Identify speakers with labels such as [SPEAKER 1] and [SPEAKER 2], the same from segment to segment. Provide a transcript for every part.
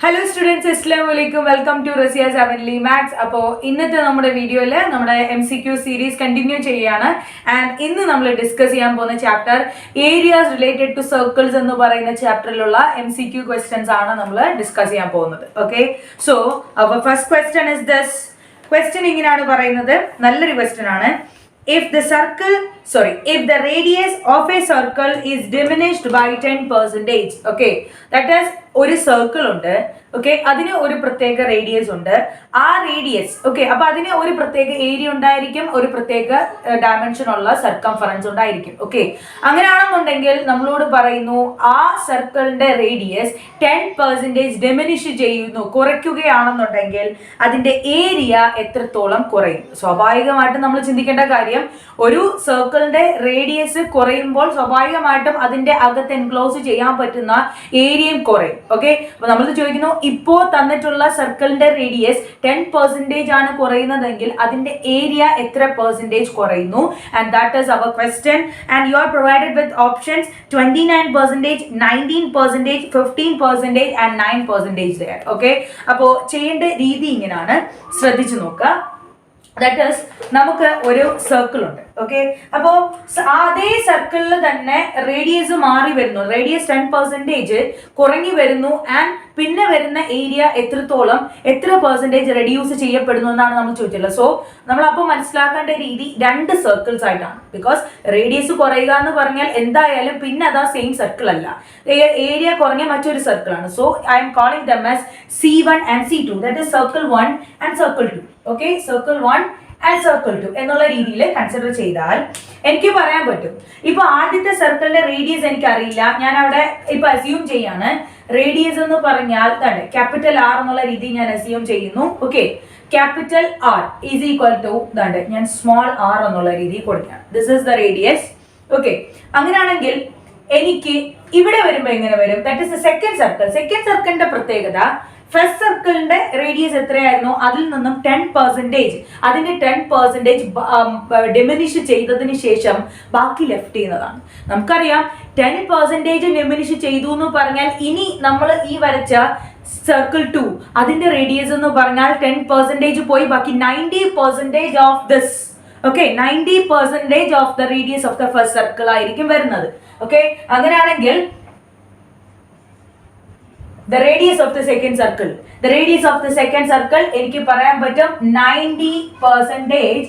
[SPEAKER 1] Hello students, അസ്സലാമു അലൈക്കും. Welcome to Raziya's heavenly maths. അപ്പോൾ ഇന്നത്തെ നമ്മുടെ വീഡിയോയിൽ നമ്മുടെ MCQ സീരീസ് കണ്ടിന്യൂ ചെയ്യുകയാണ്. ആൻഡ് ഇന്ന് നമ്മൾ ഡിസ്കസ് ചെയ്യാൻ പോകുന്ന chapter areas related to circles എന്ന് പറയുന്ന ചാപ്റ്ററിലുള്ള MCQ ക്വസ്റ്റ്യൻസ് ആണ് നമ്മൾ ഡിസ്കസ് ചെയ്യാൻ പോകുന്നത്. Okay, so our first question is this. Question ഇങ്ങനെയാണ് പറയുന്നത്, നല്ലൊരു ക്വസ്റ്റ്യൻ ആണ്. If the radius of a circle is diminished by 10%, okay, that is ഒരു സർക്കിൾ ഉണ്ട്, ഓക്കെ, അതിന് ഒരു പ്രത്യേക റേഡിയസ് ഉണ്ട്. ആ റേഡിയസ്, ഓക്കെ, അപ്പൊ അതിന് ഒരു പ്രത്യേക ഏരിയ ഉണ്ടായിരിക്കും, ഒരു പ്രത്യേക ഡയമെൻഷൻ ഉള്ള സർക്കംഫറൻസ് ഉണ്ടായിരിക്കും. ഓക്കെ, അങ്ങനെയാണെന്നുണ്ടെങ്കിൽ നമ്മളോട് പറയുന്നു ആ സർക്കിളിന്റെ റേഡിയസ് 10% ഡിമിനിഷ് ചെയ്യുന്നു, കുറയ്ക്കുകയാണെന്നുണ്ടെങ്കിൽ അതിന്റെ ഏരിയ എത്രത്തോളം കുറയും. സ്വാഭാവികമായിട്ടും നമ്മൾ ചിന്തിക്കേണ്ട കാര്യം, ഒരു സർക്കിളിന്റെ റേഡിയസ് കുറയുമ്പോൾ സ്വാഭാവികമായിട്ടും അതിന്റെ അകത്ത് എൻക്ലോസ് ചെയ്യാൻ പറ്റുന്ന ഏരിയയും കുറയും. ഓക്കെ, അപ്പൊ നമ്മൾ ചോദിക്കുന്നു, ഇപ്പോ തന്നിട്ടുള്ള സർക്കിളിന്റെ റേഡിയസ് 10% ആണ് കുറയുന്നതെങ്കിൽ അതിന്റെ ഏരിയ എത്ര പെർസെന്റേജ് കുറയുന്നു? And that is our question. And you are provided with options 29%, 19%, 15% and 9% there. Okay, അപ്പോ ചെയ്യേണ്ട രീതി ഇങ്ങനെയാണ്, ശ്രദ്ധിച്ചു നോക്കുക. ദാറ്റ് ഈസ്, നമുക്ക് ഒരു സർക്കിൾ ഉണ്ട്. ഓക്കെ, അപ്പോൾ അതേ സർക്കിളിൽ തന്നെ റേഡിയസ് മാറി വരുന്നു, റേഡിയസ് 10% കുറഞ്ഞു വരുന്നു. ആൻഡ് പിന്നെ വരുന്ന ഏരിയ എത്രത്തോളം, എത്ര പെർസെന്റേജ് റെഡ്യൂസ് ചെയ്യപ്പെടുന്നു എന്നാണ് നമ്മൾ ചോദിച്ചത്. സോ നമ്മൾ അപ്പോൾ മനസ്സിലാക്കേണ്ട രീതി രണ്ട് സർക്കിൾസ് ആയിട്ടാണ്. ബിക്കോസ് റേഡിയസ് കുറയുക എന്ന് പറഞ്ഞാൽ എന്തായാലും പിന്നെ അതാ സെയിം സർക്കിൾ അല്ല, ഏരിയ കുറഞ്ഞ മറ്റൊരു സർക്കിൾ ആണ്. So I M calling them as C1 and C2, that is circle 1 and circle 2. Okay, circle 1 and circle 2 എന്നുള്ള രീതിയിൽ കൺസിഡർ ചെയ്താൽ എനിക്ക് പറയാൻ പറ്റും, ഇപ്പൊ ആദ്യത്തെ സർക്കിളിന്റെ റേഡിയസ് എനിക്ക് അറിയില്ല, ഞാൻ അവിടെ ഇപ്പൊ അസ്യൂം ചെയ്യാണ് റേഡിയസ് എന്ന് പറഞ്ഞാൽ ക്യാപിറ്റൽ R എന്നുള്ള രീതി ഞാൻ അസ്യൂം ചെയ്യുന്നു. Okay, capital R is equal to ഞാൻ സ്മോൾ r എന്നുള്ള രീതി കൊടുക്കാം. This is the radius. Okay, അങ്ങനെയാണെങ്കിൽ എനിക്ക് ഇവിടെ വരുമ്പോ എങ്ങനെ വരും? That is the second circle. Second സർക്കിളിന്റെ പ്രത്യേകത, ഫസ്റ്റ് സർക്കിളിന്റെ റേഡിയസ് എത്രയായിരുന്നു, അതിൽ നിന്നും 10%, അതിന്റെ 10% ഡിമിനിഷ് ചെയ്തതിന് ശേഷം ബാക്കി ലെഫ്റ്റ് ചെയ്യുന്നതാണ്. നമുക്കറിയാം 10% ഡിമിനിഷ് ചെയ്തു എന്ന് പറഞ്ഞാൽ ഇനി നമ്മൾ ഈ വരച്ച സർക്കിൾ 2 അതിന്റെ റേഡിയസ് എന്ന് പറഞ്ഞാൽ 10% പോയി ബാക്കി 90% of this. Okay, 90% of the radius of the first circle ആയിരിക്കും വരുന്നത്. ഓക്കെ, അങ്ങനെയാണെങ്കിൽ the radius of the second circle, എനിക്ക് പറയാൻ പറ്റും 90%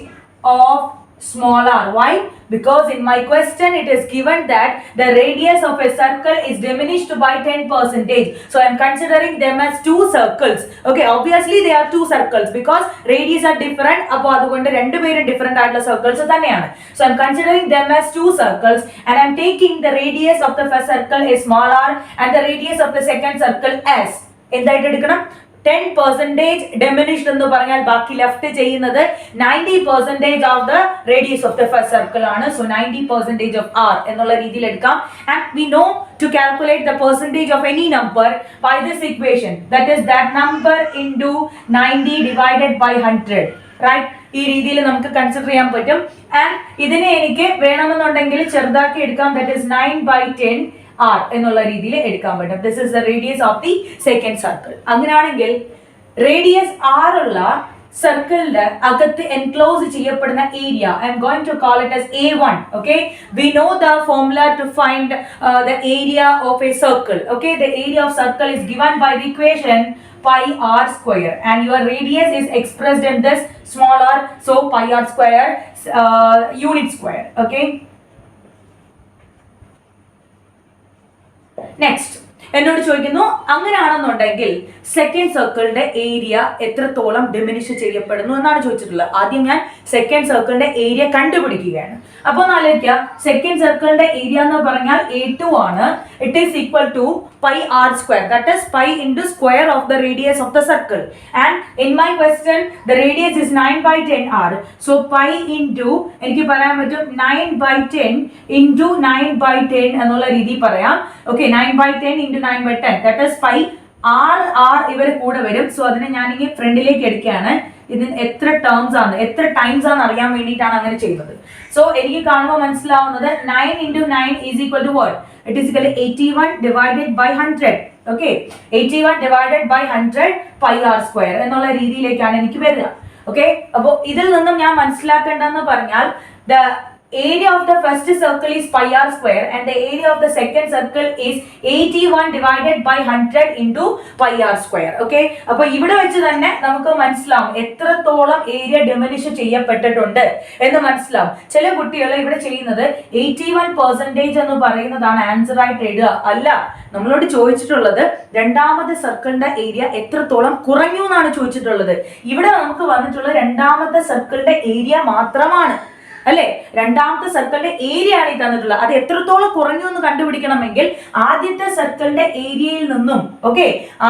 [SPEAKER 1] of small r. Why? Because in my question it is given that the radius of a circle is diminished by 10%. So I am considering them as two circles. Okay, obviously they are two circles because radius are different. അപ്പോൾ അതുകൊണ്ട് രണ്ടുപേരും different ആയിട്ടുള്ള circles തന്നെയാണ്. So I am considering them as two circles and I am taking the radius of the first circle is small r and the radius of the second circle as എന്തായിട്ട് എടുക്കണം? 10% diminished എന്ന് പറഞ്ഞാൽ ബാക്കി left ചെയ്യുന്നത് 90% of the radius of the first circle ആണ്. So 90% of r എന്നുള്ള രീതിയിൽ എടുക്കാം. And we know to calculate the percentage of any number by this equation, that is that number into 90 divided by 100. Right, ഈ രീതിയിൽ നമുക്ക് consider ചെയ്യാൻ പറ്റും. And ഇതിനെ എനിക്ക് വേണമെന്നുണ്ടെങ്കിൽ ചെറുതാക്കി എടുക്കാം, ദാറ്റ് ഈസ് 9/10 R എന്നുള്ള രീതിയിൽ എടുക്കാൻ പറ്റും. This is the radius of the second circle. അങ്ങനെയാണെങ്കിൽ റേഡിയസ് R ഉള്ള സർക്കിളിന്റെ അകത്ത് എൻക്ലോസ് ചെയ്യപ്പെടുന്ന area I'm going to call it as A1. Okay, we know the formula to find the area of a circle. Okay, the area of circle is given by the equation pi r square and your radius is expressed in this small r, so pi r square unit square. Okay, next എന്നോട് ചോദിക്കുന്നു, അങ്ങനെയാണെന്നുണ്ടെങ്കിൽ second സർക്കിളിന്റെ area എത്രത്തോളം diminish ചെയ്യപ്പെടുന്നു എന്നാണ് ചോദിച്ചിട്ടുള്ളത്. ആദ്യം ഞാൻ സെക്കൻഡ് സർക്കിളിന്റെ ഏരിയ കണ്ടുപിടിക്കുകയാണ്. അപ്പോൾ ആലോചിക്കുക, സെക്കൻഡ് സർക്കിളിന്റെ ഏരിയ എന്ന് പറഞ്ഞാൽ A2 ആണ്. It is equal to pi r square, that is pi into square of the radius of the circle. And in my question the radius is 9/10 r. So pi into എനിക്ക് പറയാൻ പറ്റും 9/10 into 9/10 എന്നുള്ള രീതി പറയാം. Okay, 9/10 into 9/10, that is pi r ഇവർ കൂടെ വരും. So അതിനെ ഞാൻ ഇങ്ങനെ ഫ്രണ്ടിലേക്ക് എടുക്കുകയാണ്. ഇതിന് എത്ര ടേംസ് ആണ്, എത്ര ടൈംസ് ആണ് അറിയാൻ വേണ്ടിയിട്ടാണ് അങ്ങനെ ചെയ്യുന്നത്. സോ സോ എനിക്ക് കാണുമ്പോൾ മനസ്സിലാവുന്നത് 9 into 9 is equal to what? It is equal to 81 divided by 100. Okay, 81 divided by 100 pi r square എന്നുള്ള രീതിയിലേക്കാണ് എനിക്ക് വരിക. ഓക്കെ, അപ്പോൾ ഇതിൽ നിന്നും ഞാൻ മനസ്സിലാക്കേണ്ടതെന്ന് പറഞ്ഞാൽ the area of the first circle is pi r square and the area of the second circle is 81 divided by 100 into pi r square. Okay, അപ്പോൾ ഇവിടെ വെച്ച് തന്നെ നമുക്ക് മനസ്സിലാവും എത്രത്തോളം ഏരിയ ഡിമിനിഷ് ചെയ്യപ്പെട്ടിട്ടുണ്ട് എന്ന് മനസ്സിലാവും. ചില കുട്ടികൾ ഇവിടെ ചെയ്യുന്നത് 81% എന്ന് പറയുന്നതാണ് ആൻസർ ആയിട്ട് എഴുതുക. അല്ല, നമ്മളോട് ചോദിച്ചിട്ടുള്ളത് രണ്ടാമത്തെ സർക്കിളിന്റെ ഏരിയ എത്രത്തോളം കുറഞ്ഞു എന്നാണ് ചോദിച്ചിട്ടുള്ളത്. ഇവിടെ നമുക്ക് വന്നിട്ടുള്ള രണ്ടാമത്തെ സർക്കിളിന്റെ ഏരിയ മാത്രമാണ് അല്ലെ, രണ്ടാമത്തെ സർക്കിളിന്റെ ഏരിയ ആണ് ഈ തന്നിട്ടുള്ളത്. അത് എത്രത്തോളം കുറഞ്ഞു എന്ന് കണ്ടുപിടിക്കണമെങ്കിൽ ആദ്യത്തെ സർക്കിളിന്റെ ഏരിയയിൽ നിന്നും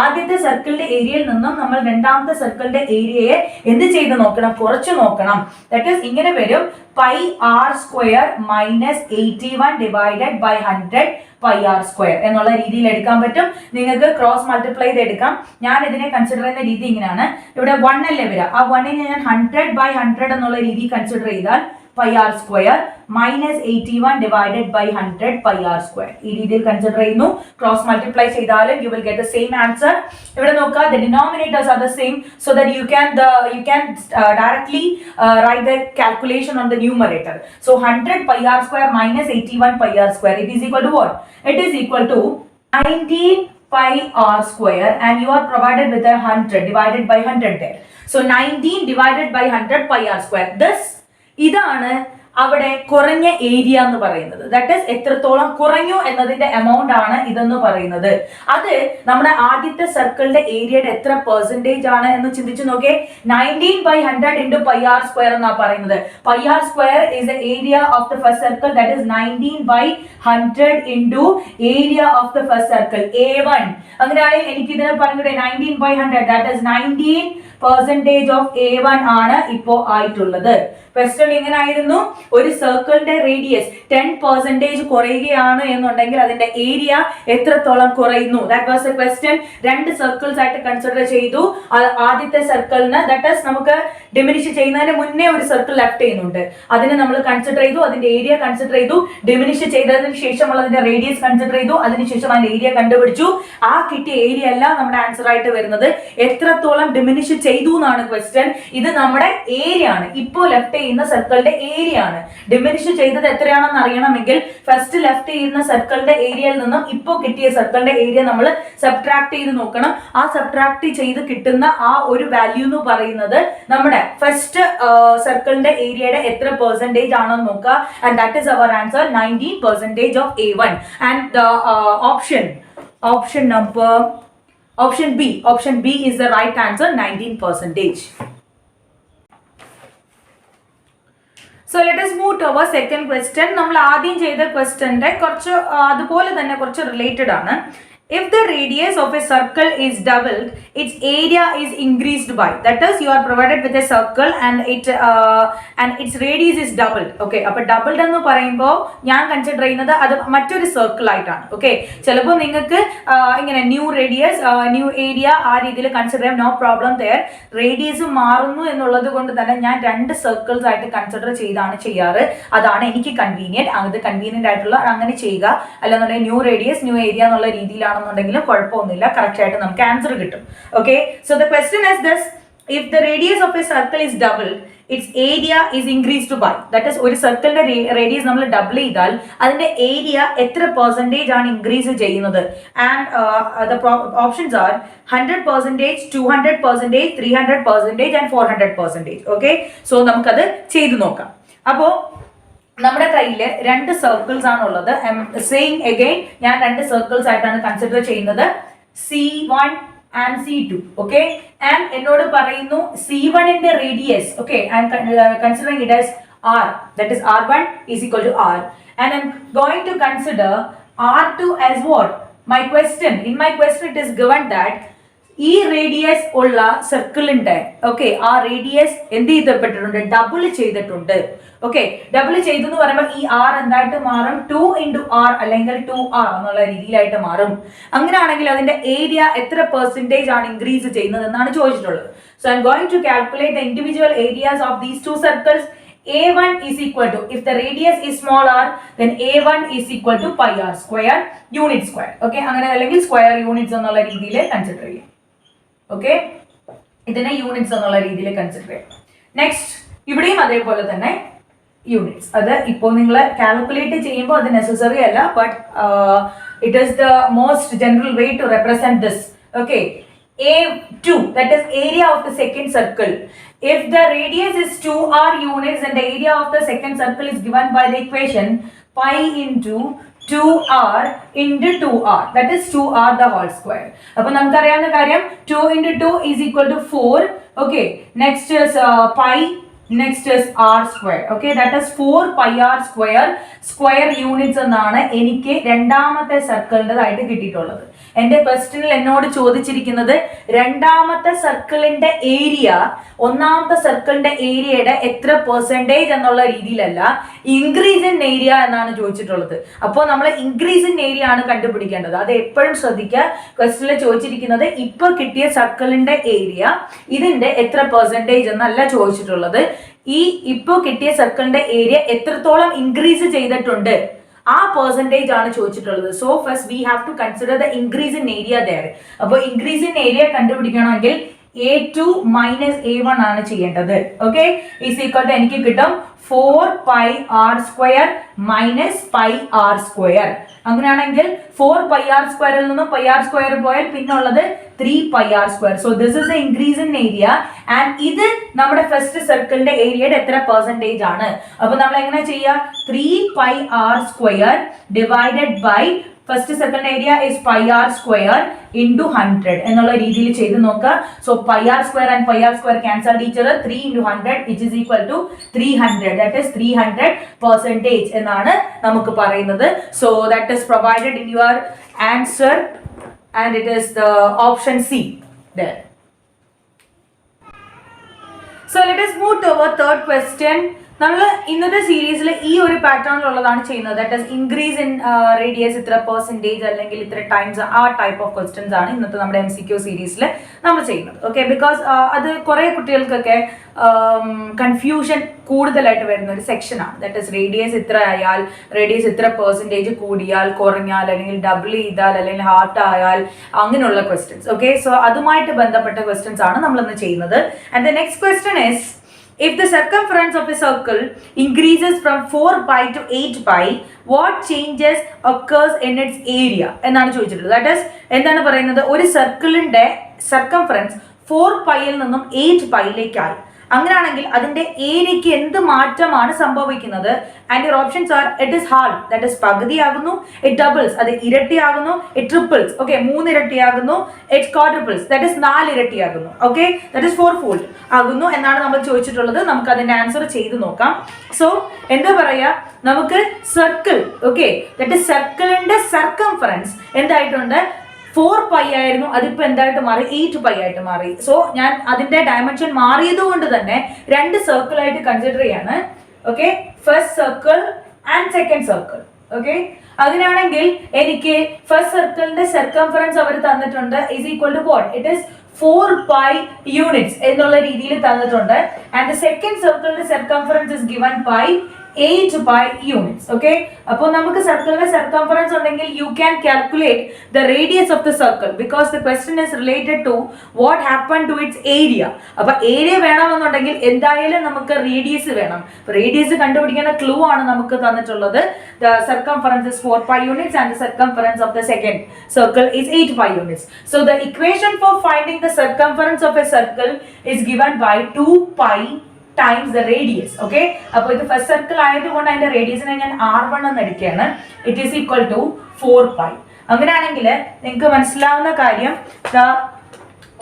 [SPEAKER 1] ആദ്യത്തെ സർക്കിളിന്റെ ഏരിയയിൽ നിന്നും നമ്മൾ രണ്ടാമത്തെ സർക്കിളിന്റെ ഏരിയയെ എന്ത് ചെയ്ത് നോക്കണം? കുറച്ച് നോക്കണം. ദാറ്റ് ഈസ് ഇങ്ങനെ വരും, pi R square minus 81 divided by 100 pi R square എന്നുള്ള രീതിയിൽ എടുക്കാൻ പറ്റും. നിങ്ങൾക്ക് ക്രോസ് മൾട്ടിപ്ലൈ ചെയ്ത് എടുക്കാം. ഞാൻ ഇതിനെ കൺസിഡർ ചെയ്യുന്ന രീതി ഇങ്ങനെയാണ്. ഇവിടെ 1 അല്ലേ വരിക, ആ 1നെ ഞാൻ 100 by 100 എന്നുള്ള രീതി കൺസിഡർ ചെയ്താൽ pi r square minus 81 divided by 100 pi r square ഈ രീതിയിൽ കൺസിഡർ ചെയ്യുന്നു. ക്രോസ് മൾട്ടിപ്ലൈ ചെയ്താലും you will get the same answer. ഇവിടെ നോക്കുക, the denominators are the same so that you can directly write the calculation on the numerator. So 100 pi r square minus 81 pi r square, it is equal to what? It is equal to 19 pi r square and you are provided with a 100 divided by 100 there. So 19 divided by 100 pi r square. ഇതാണ് അവിടെ കുറഞ്ഞ area എന്ന് പറയുന്നത്. That is എത്രത്തോളം കുറഞ്ഞു എന്നതിന്റെ amount ആണ് ഇതെന്ന് പറയുന്നത്. അത് നമ്മുടെ ആദ്യത്തെ സർക്കിളിന്റെ ഏരിയയുടെ എത്ര പെർസെന്റേജ് ആണ് എന്ന് ചിന്തിച്ചു നോക്കിയേ. 19 by 100 into pi r square എന്നാ പറയുന്നത്. pi r square is the area of the first circle, that is 19 by 100 into area of the first circle A1. അങ്ങനെയാണെങ്കിൽ എനിക്ക് ഇതിനെ പറഞ്ഞൂടെ 19 by 100, that is 19% of A1 ആണ് ഇപ്പോ ആയിട്ടുള്ളത്. ക്വസ്റ്റ്യൻ ഇങ്ങനെ ആയിരുന്നു, ഒരു സർക്കിളിന്റെ റേഡിയസ് 10% കുറയുകയാണ് എന്നുണ്ടെങ്കിൽ അതിന്റെ ഏരിയ എത്രത്തോളം കുറയുന്നു. That was A question. രണ്ട് സർക്കിൾസ് ആയിട്ട് കൺസിഡർ ചെയ്തു. ആദ്യത്തെ സർക്കിളിന് ദാറ്റ് ഈസ് നമുക്ക് ഡിമിനിഷ് ചെയ്യുന്നതിന് മുന്നേ ഒരു സർക്കിൾ ലെഫ്റ്റ് ചെയ്യുന്നുണ്ട്, അതിനെ നമ്മൾ കൺസിഡർ ചെയ്തു, അതിന്റെ ഏരിയ കൺസിഡർ ചെയ്തു. ഡിമിനിഷ് ചെയ്തതിന് ശേഷമുള്ള അതിന്റെ റേഡിയസ് കൺസിഡർ ചെയ്തു, അതിനുശേഷം അതിന്റെ ഏരിയ കണ്ടുപിടിച്ചു. ആ കിട്ടിയ ഏരിയ അല്ല നമ്മുടെ ആൻസർ ആയിട്ട് വരുന്നത്. എത്രത്തോളം ഡിമിനിഷ് ചെയ്തു എന്നാണ് ക്വസ്റ്റ്യൻ. ഇത് നമ്മുടെ ഏരിയ ആണ്, ഇപ്പോ ലെഫ്റ്റ് ചെയ്യുന്ന സർക്കിളിന്റെ ഏരിയ ആണ്. ഡിമിനിഷ് ചെയ്തത് എത്രയാണെന്ന് അറിയണമെങ്കിൽ ഫസ്റ്റ് ലെഫ്റ്റ് ചെയ്യുന്ന സർക്കിളിന്റെ ഏരിയയിൽ നിന്നും ഇപ്പോ കിട്ടിയ സർക്കിളിന്റെ ഏരിയ നമ്മൾ സബ്ട്രാക്ട് ചെയ്ത് നോക്കണം. ആ സബ്ട്രാക്ട് ചെയ്ത് കിട്ടുന്ന ആ ഒരു വാല്യൂ എന്ന് പറയുന്നത് നമ്മുടെ ഫസ്റ്റ് സർക്കിളിന്റെ ഏരിയയുടെ എത്ര പെർസെന്റേജ് ആണെന്ന് നോക്കുക. And that is our answer, 19% of A1. And the option B is the right answer, 19%. So let us move to our second question. നമ്മൾ ആദ്യം ചെയ്ത ക്വസ്റ്റ്യന്റെ കുറച്ച് അതുപോലെ തന്നെ കുറച്ച് റിലേറ്റഡ് ആണ്. If the radius of a circle is doubled, its area is increased by. That is, you are provided with a circle and its radius is doubled. Okay, അപ്പോൾ doubled എന്ന് പറയുമ്പോൾ ഞാൻ കൺസിഡർ ചെയ്യുന്നത് അത് മറ്റൊരു സർക്കിൾ ആയിട്ടാണ്. Okay, ചിലപ്പോൾ നിങ്ങൾക്ക് ഇങ്ങനെ ന്യൂ റേഡിയസ് ന്യൂ ഏരിയ ആ രീതിയിൽ കൺസിഡർ ചെയ്യാം, നോ പ്രോബ്ലം ദെയർ. റേഡിയസ് മാറുന്നു എന്നുള്ളത് കൊണ്ട് തന്നെ ഞാൻ രണ്ട് സർക്കിൾസ് ആയിട്ട് കൺസിഡർ ചെയ്താണ് ചെയ്യാറ്. അതാണ് എനിക്ക് കൺവീനിയൻറ്റ്. അത് കൺവീനിയന്റ് ആയിട്ടുള്ള അങ്ങനെ ചെയ്യുക. അല്ലെന്നുണ്ടെങ്കിൽ ന്യൂ റേഡിയസ് ന്യൂ ഏരിയ എന്നുള്ള രീതിയിലാണ് ണെങ്കിലും കുഴപ്പമൊന്നുമില്ല, കറക്റ്റ് ആയിട്ട് നമുക്ക് ആൻസർ കിട്ടും. Okay, so the question is this: if the radius of a circle is double, its area is increased by. That is, ഒരു സർക്കിളിന്റെ റേഡിയസ് നമ്മൾ ഡബിൾ ചെയ്താൽ അതിന്റെ ഏരിയ എത്ര പെർസെന്റേജ് ആണ് ഇൻക്രീസ് ചെയ്യുന്നത്? And the options are 100%, 200%, 300% and 400%. Okay, so നമുക്കത് ചെയ്തു നോക്കാം. അപ്പോ നമ്മുടെ കയ്യിൽ രണ്ട് സർക്കിൾസ് ആണുള്ളത്. സെയിം അഗൈൻ ഞാൻ രണ്ട് സർക്കിൾസ് ആയിട്ടാണ് കൺസിഡർ ചെയ്യുന്നത്, C1 and C2. Okay, and എന്നോട് പറയുന്നു C1ന്റെ radius. Okay, I am considering it as R, that is R1 is equal to R, and I'm going to consider R2 as what? In my question it is given that ഈ radius ഉള്ള സർക്കിളിന്റെ ആ radius എന്ത് ചെയ്യപ്പെട്ടിട്ടുണ്ട്? Double ചെയ്തിട്ടുണ്ട്. Okay, double ചെയ്തു എന്ന് പറയുമ്പോൾ ഈ R എന്തായിട്ട് മാറും? 2 into R അല്ലെങ്കിൽ 2R എന്നുള്ള രീതിയിലായിട്ട് മാറും. അങ്ങനെയാണെങ്കിൽ അതിന്റെ ഏരിയ എത്ര പെർസെന്റേജ് ആണ് ഇൻക്രീസ് ചെയ്യുന്നത് എന്നാണ് ചോദിച്ചിട്ടുള്ളത്. So I'm going to calculate the individual areas of these two circles. A1 is equal to, if the radius is small r, then A1 is equal to pi r square unit square. Okay, അങ്ങനെ അല്ലെങ്കിൽ square units എന്നുള്ള രീതിയിൽ consider ചെയ്യാം. Okay, ഇതിനെ units എന്നുള്ള രീതിയിൽ consider ചെയ്യാം. Next ഇവിടെയും അതേപോലെ തന്നെ യൂണിറ്റ്സ്. അത് ഇപ്പോൾ നിങ്ങൾ കാൽക്കുലേറ്റ് ചെയ്യുമ്പോൾ അത് നെസസറി അല്ല, but it is the most general way to represent this. Okay, A2, that is area of the second circle. If the radius is 2r units, then the area of the second circle is given by the equation pi into 2r into 2r, that is 2r the whole square. അപ്പോൾ നമുക്കറിയാവുന്ന കാര്യം 2 into 2 is equal to 4. Okay, next is pi, next is r square. Okay, that is 4 pi r square square units എന്നാണ് എനിക്ക് രണ്ടാമത്തെ സർക്കിളിൻ്റെതായിട്ട് കിട്ടിയിട്ടുള്ളത്. എന്റെ ക്വസ്റ്റ്യനിൽ എന്നോട് ചോദിച്ചിരിക്കുന്നത് രണ്ടാമത്തെ സർക്കിളിന്റെ ഏരിയ ഒന്നാമത്തെ സർക്കിളിന്റെ ഏരിയയുടെ എത്ര പെർസെന്റേജ് എന്നുള്ള രീതിയിലല്ല, ഇൻക്രീസ് ഇൻ ഏരിയ എന്നാണ് ചോദിച്ചിട്ടുള്ളത്. അപ്പോൾ നമ്മൾ ഇൻക്രീസ് ഇൻ ഏരിയ ആണ് കണ്ടുപിടിക്കേണ്ടത്. അത് എപ്പോഴും ശ്രദ്ധിക്കുക. ക്വസ്റ്റ്യനിൽ ചോദിച്ചിരിക്കുന്നത് ഇപ്പൊ കിട്ടിയ സർക്കിളിന്റെ ഏരിയ ഇതിന്റെ എത്ര പെർസെന്റേജ് എന്നല്ല ചോദിച്ചിട്ടുള്ളത്. ഈ ഇപ്പൊ കിട്ടിയ സർക്കിളിന്റെ ഏരിയ എത്രത്തോളം ഇൻക്രീസ് ചെയ്തിട്ടുണ്ട് ആ പെർസെന്റേജ് ആണ് ചോദിച്ചിട്ടുള്ളത്. So first we have to consider the increase in area there. അപ്പോൾ ഇൻക്രീസ് ഇൻ ഏരിയ കണ്ടുപിടിക്കണമെങ്കിൽ A2 മൈനസ് A1 ആണ് ചെയ്യേണ്ടത്. ഓക്കെ, ഈസ് ഈക്വൽ ടു എനിക്ക് കിട്ടും 4 pi r square minus pi R square. അങ്ങനെയാണെങ്കിൽ 4 pi r സ്ക്വയറിൽ നിന്നും pi r സ്ക്വയർ പോയാൽ പിന്നുള്ളത് 3 pi r square. So this is the increase in area and ഇത് നമ്മുടെ ഫസ്റ്റ് സർക്കിളിന്റെ ഏരിയയുടെ എത്ര പെർസെന്റേജ് ആണ്. അപ്പൊ നമ്മൾ എങ്ങനെ ചെയ്യാ, 3 pi r square divided by first second area is pi R square into 100 എന്നുള്ള രീതിയിൽ ചെയ്ത് നോക്കുക. So pi R square and pi R square cancel ടീച്ചർ 3 into 100 which is equal to 300. that is 300% എന്നാണ് നമുക്ക് പറയുന്നത്. So that is provided in your answer and it is the option C there. So let us move to our third question. നമ്മൾ ഇന്നത്തെ സീരീസിൽ ഈ ഒരു പാറ്റേണിലുള്ളതാണ് ചെയ്യുന്നത്. That is increase in radius ഇത്ര പെർസെൻറ്റേജ് അല്ലെങ്കിൽ ഇത്ര ടൈംസ്, ആ ടൈപ്പ് ഓഫ് ക്വസ്റ്റ്യൻസ് ആണ് ഇന്നത്തെ നമ്മുടെ MCQ സീരീസിൽ നമ്മൾ ചെയ്യുന്നത്. ഓക്കെ, ബിക്കോസ് അത് കുറേ കുട്ടികൾക്കൊക്കെ കൺഫ്യൂഷൻ കൂടുതലായിട്ട് വരുന്ന ഒരു സെക്ഷനാണ്. ദാറ്റ് ഈസ് റേഡിയസ് ഇത്ര ആയാൽ, റേഡിയസ് ഇത്ര പെർസെൻറ്റേജ് കൂടിയാൽ, കുറഞ്ഞാൽ, അല്ലെങ്കിൽ ഡബിൾ ചെയ്താൽ, അല്ലെങ്കിൽ ഹാർട്ട് ആയാൽ, അങ്ങനെയുള്ള ക്വസ്റ്റ്യൻസ്. ഓക്കെ, സോ അതുമായിട്ട് ബന്ധപ്പെട്ട ക്വസ്റ്റ്യൻസ് ആണ് നമ്മളിന്ന് ചെയ്യുന്നത്. And the next question is, if the circumference of a circle increases from 4 pi to 8 pi, what changes occurs in its area എന്നാണ് ചോദിച്ചിട്ടുള്ളത്. ദാറ്റ് ഈസ് എന്താണ് പറയുന്നത്, ഒരു സർക്കിളിന്റെ സർക്കംഫറൻസ് 4 പൈയിൽ നിന്നും 8 പൈയിലേക്കായി. അങ്ങനെയാണെങ്കിൽ അതിന്റെ ഏരിയയ്ക്ക് എന്ത് മാറ്റമാണ് സംഭവിക്കുന്നത്? And your options are, it is half, that is പകുതിയാകുന്നു, ഇറ്റ് ഡബിൾസ്, അത് ഇരട്ടിയാകുന്നു, ഇറ്റ് ട്രിപ്പിൾസ്, ഓക്കെ 3 ഇരട്ടിയാകുന്നു, ഇറ്റ് ക്വാഡ്രിപ്പിൾസ്, ദാറ്റ് ഇസ് 4 ഇരട്ടിയാകുന്നു, ഓക്കെ ദാറ്റ് ഇസ് 4-fold ആകുന്നു എന്നാണ് നമ്മൾ ചോദിച്ചിട്ടുള്ളത്. നമുക്ക് അതിന്റെ ആൻസർ ചെയ്ത് നോക്കാം. സോ എന്താ പറയാ, നമുക്ക് സർക്കിൾ, ഓക്കെ ദാറ്റ് ഇസ് സർക്കിളിന്റെ സർക്കംഫറൻസ് എന്തായിട്ടുണ്ട്, 4 പൈ ആയിരുന്നു, അതിപ്പോ എന്തായിട്ട് മാറി, 8 പൈ ആയിട്ട് മാറി. സോ ഞാൻ അതിന്റെ ഡയമെൻഷൻ മാറിയത് കൊണ്ട് തന്നെ 2 സർക്കിൾ ആയിട്ട് കൺസിഡർ ചെയ്യാണ്. Okay, first circle and second circle. Okay, അങ്ങനെയാണെങ്കിൽ എനിക്ക് ഫസ്റ്റ് സർക്കിളിന്റെ സർക്കംഫറൻസ് അവർ തന്നിട്ടുണ്ട് is equal to what, it is 4 pi units എന്നുള്ള രീതിയിൽ തന്നിട്ടുണ്ട്. ആൻഡ് ദ സെക്കൻഡ് സർക്കിളിന്റെ circumference is given by 8 pi units. Okay, അപ്പോൾ നമുക്ക് സർക്കിളിന്റെ സർക്കംഫറൻസ് ഉണ്ടെങ്കിൽ you can calculate the radius of the circle because the question is related to what happen to its area. അപ്പൊ ഏരിയ വേണമെന്നുണ്ടെങ്കിൽ എന്തായാലും നമുക്ക് റേഡിയസ് വേണം. റേഡിയസ് കണ്ടുപിടിക്കുന്ന ക്ലൂ ആണ് നമുക്ക് തന്നിട്ടുള്ളത്. The circumference is 4 pi units and the circumference of the second circle is 8 pi units. So the equation for finding the circumference of a circle is given by 2 pi times the radius. Okay, അപ്പോൾ ഇത് first circle ആയതുകൊണ്ട് അതിന്റെ റേഡിയസിനെ ഞാൻ R1 എന്ന് എടുക്കുകയാണ്. It is equal to 4 pi. അങ്ങനെയാണെങ്കിൽ നിങ്ങൾക്ക് മനസ്സിലാവുന്ന കാര്യം,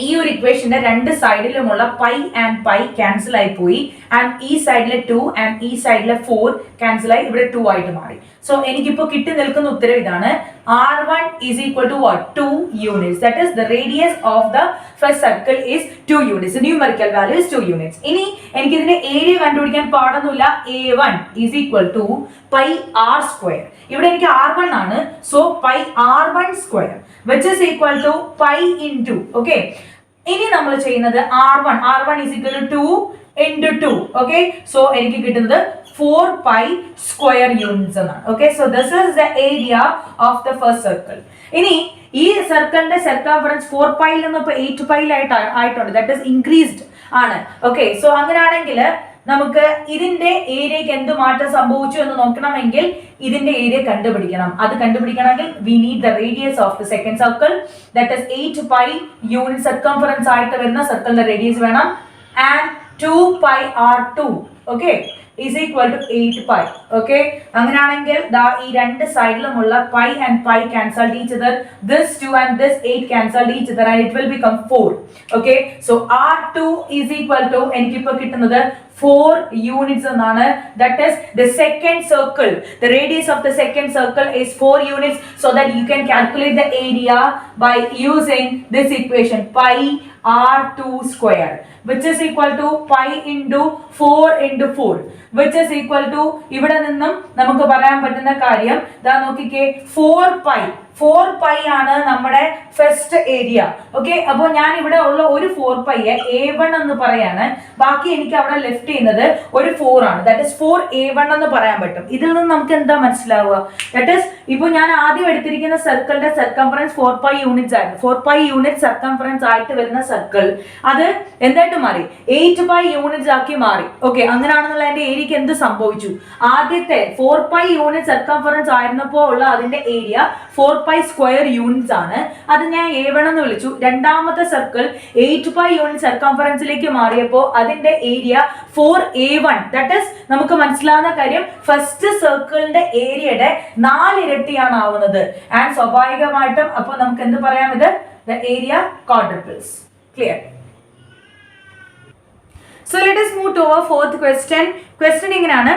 [SPEAKER 1] ഈ ഒരു ഇക്വേഷന്റെ 2 സൈഡിലുമുള്ള പൈ ആൻഡ് പൈ ക്യാൻസൽ ആയി പോയി. ആൻഡ് ഈ സൈഡിലെ 2 ആൻഡ് ഈ സൈഡിലെ 4 ക്യാൻസൽ ആയി ഇവിടെ 2 ആയിട്ട് മാറി. സോ എനിക്കിപ്പോ കിട്ടി നിൽക്കുന്ന ഉത്തരം ഇതാണ്, R1 is equal to what, 2 units. That is the radius of the first circle is 2 units. The numerical value is 2 units. ഇനി എനിക്ക് ഇതിന്റെ ഏരിയ കണ്ടുപിടിക്കാൻ പാടൊന്നുമില്ല. A1 is equal to pi r square. ഇവിടെ എനിക്ക് R1 ആണ്. So pi R1 square which is equal to pi into. Okay, ഇനി നമ്മൾ ചെയ്യുന്നത് R1 is equal to 2 into 2. Okay, so എനിക്ക് കിട്ടുന്നത് 4 pi square units എന്നാണ്. Okay, so this is the area of the first circle. ഇനി ഈ സർക്കിളിന്റെ circumference 4 pi നിന്ന് ഇപ്പൊ 8 pi ആയിട്ടുണ്ട്. ദാറ്റ് ഈസ് ഇൻക്രീസ്ഡ് ആണ്. ഓക്കെ, സോ അങ്ങനെയാണെങ്കിൽ നമുക്ക് ഇതിന്റെ ഏരിയക്ക് എന്ത് മാറ്റം സംഭവിച്ചു എന്ന് നോക്കണമെങ്കിൽ ഇതിന്റെ ഏരിയ കണ്ടുപിടിക്കണം. അത് കണ്ടുപിടിക്കണമെങ്കിൽ we need the radius of the second circle, that is 8 pi unit circumference ആയിട്ട് വരുന്ന സർക്കിളിന്റെ റേഡിയസ് വേണം. And 2 pi r2 okay is equal to 8 pi. Okay, അങ്ങനെയാണെങ്കിൽ ദാ ഈ രണ്ട് സൈഡിലുമുള്ള pi and pi cancel each other, this 2 and this 8 cancel each other and it will become 4. Okay, so r2 is equal to എനിക്കിപ്പോ കിട്ടുന്നത് 4 units എന്നാണ്. That is the second circle, the radius of the second circle is 4 units, so that you can calculate the area by using this equation pi r2 square, which is equal to pi into 4 into 4, which is equal to ഇവിടെ നിന്നും നമുക്ക് പറയാൻ പറ്റുന്ന കാര്യം ദാ നോക്കിക്കേ 4 pi ആണ് നമ്മുടെ ഫസ്റ്റ് ഏരിയ. ഓക്കെ, അപ്പോൾ ഞാൻ ഇവിടെ ഉള്ള ഒരു 4 pi a1 എന്ന് പറയാണ്, ബാക്കി എനിക്ക് അവിടെ ലെഫ്റ്റ് ചെയ്യുന്നത് ഒരു 4 ആണ്. ദാറ്റ് ഇസ് 4a1 എന്ന് പറയാൻ പറ്റും. ഇതിൽ നിന്ന് നമുക്ക് എന്താ മനസ്സിലാവുക? ദാറ്റ് ഇസ് ഇപ്പോൾ ഞാൻ ആദ്യം എടുത്തിരിക്കുന്ന സർക്കിളിന്റെ സർക്കംഫറൻസ് 4 pi യൂണിറ്റ്സ് ആയിരുന്നു. 4 pi യൂണിറ്റ് സർക്കംഫറൻസ് ആയിട്ട് വരുന്ന സർക്കിൾ അത് എന്തായിട്ട് മാറി? 8 pi യൂണിറ്റ്സ് ആക്കി മാറി. ഓക്കെ, അങ്ങനെയാണെന്നുള്ള അതിന്റെ ഏരിയക്ക് എന്ത് സംഭവിച്ചു? ആദ്യത്തെ 4 pi യൂണിറ്റ് സർക്കംഫറൻസ് ആയിരുന്നപ്പോൾ ഉള്ള അതിന്റെ ഏരിയ 4 pi സ്ക്വയർ യൂണിറ്റ്സ് ആണ്. അത് ഞാൻ a1 എന്ന് വിളിച്ചു. രണ്ടാമത്തെ സർക്കിൾ 8 pi യൂണിറ്റ് സർക്കംഫറൻസിലേക്ക് മാറിയപ്പോൾ അതിന്റെ ഏരിയ 4a1. ദാറ്റ് ഈസ് നമുക്ക് മനസ്സിലാവുന്ന കാര്യം ഫസ്റ്റ് സർക്കിളിന്റെ ഏരിയയുടെ 4 ഇരട്ടിയാണ് ആവുന്നത്. ആൻഡ് സ്വാഭാവികമായിട്ടും അപ്പോൾ നമുക്ക് എന്ത് പറയാം? ഇത് the area quadruples. Clear? So let us move to our fourth question. Question ഇങ്ങനെയാണ്: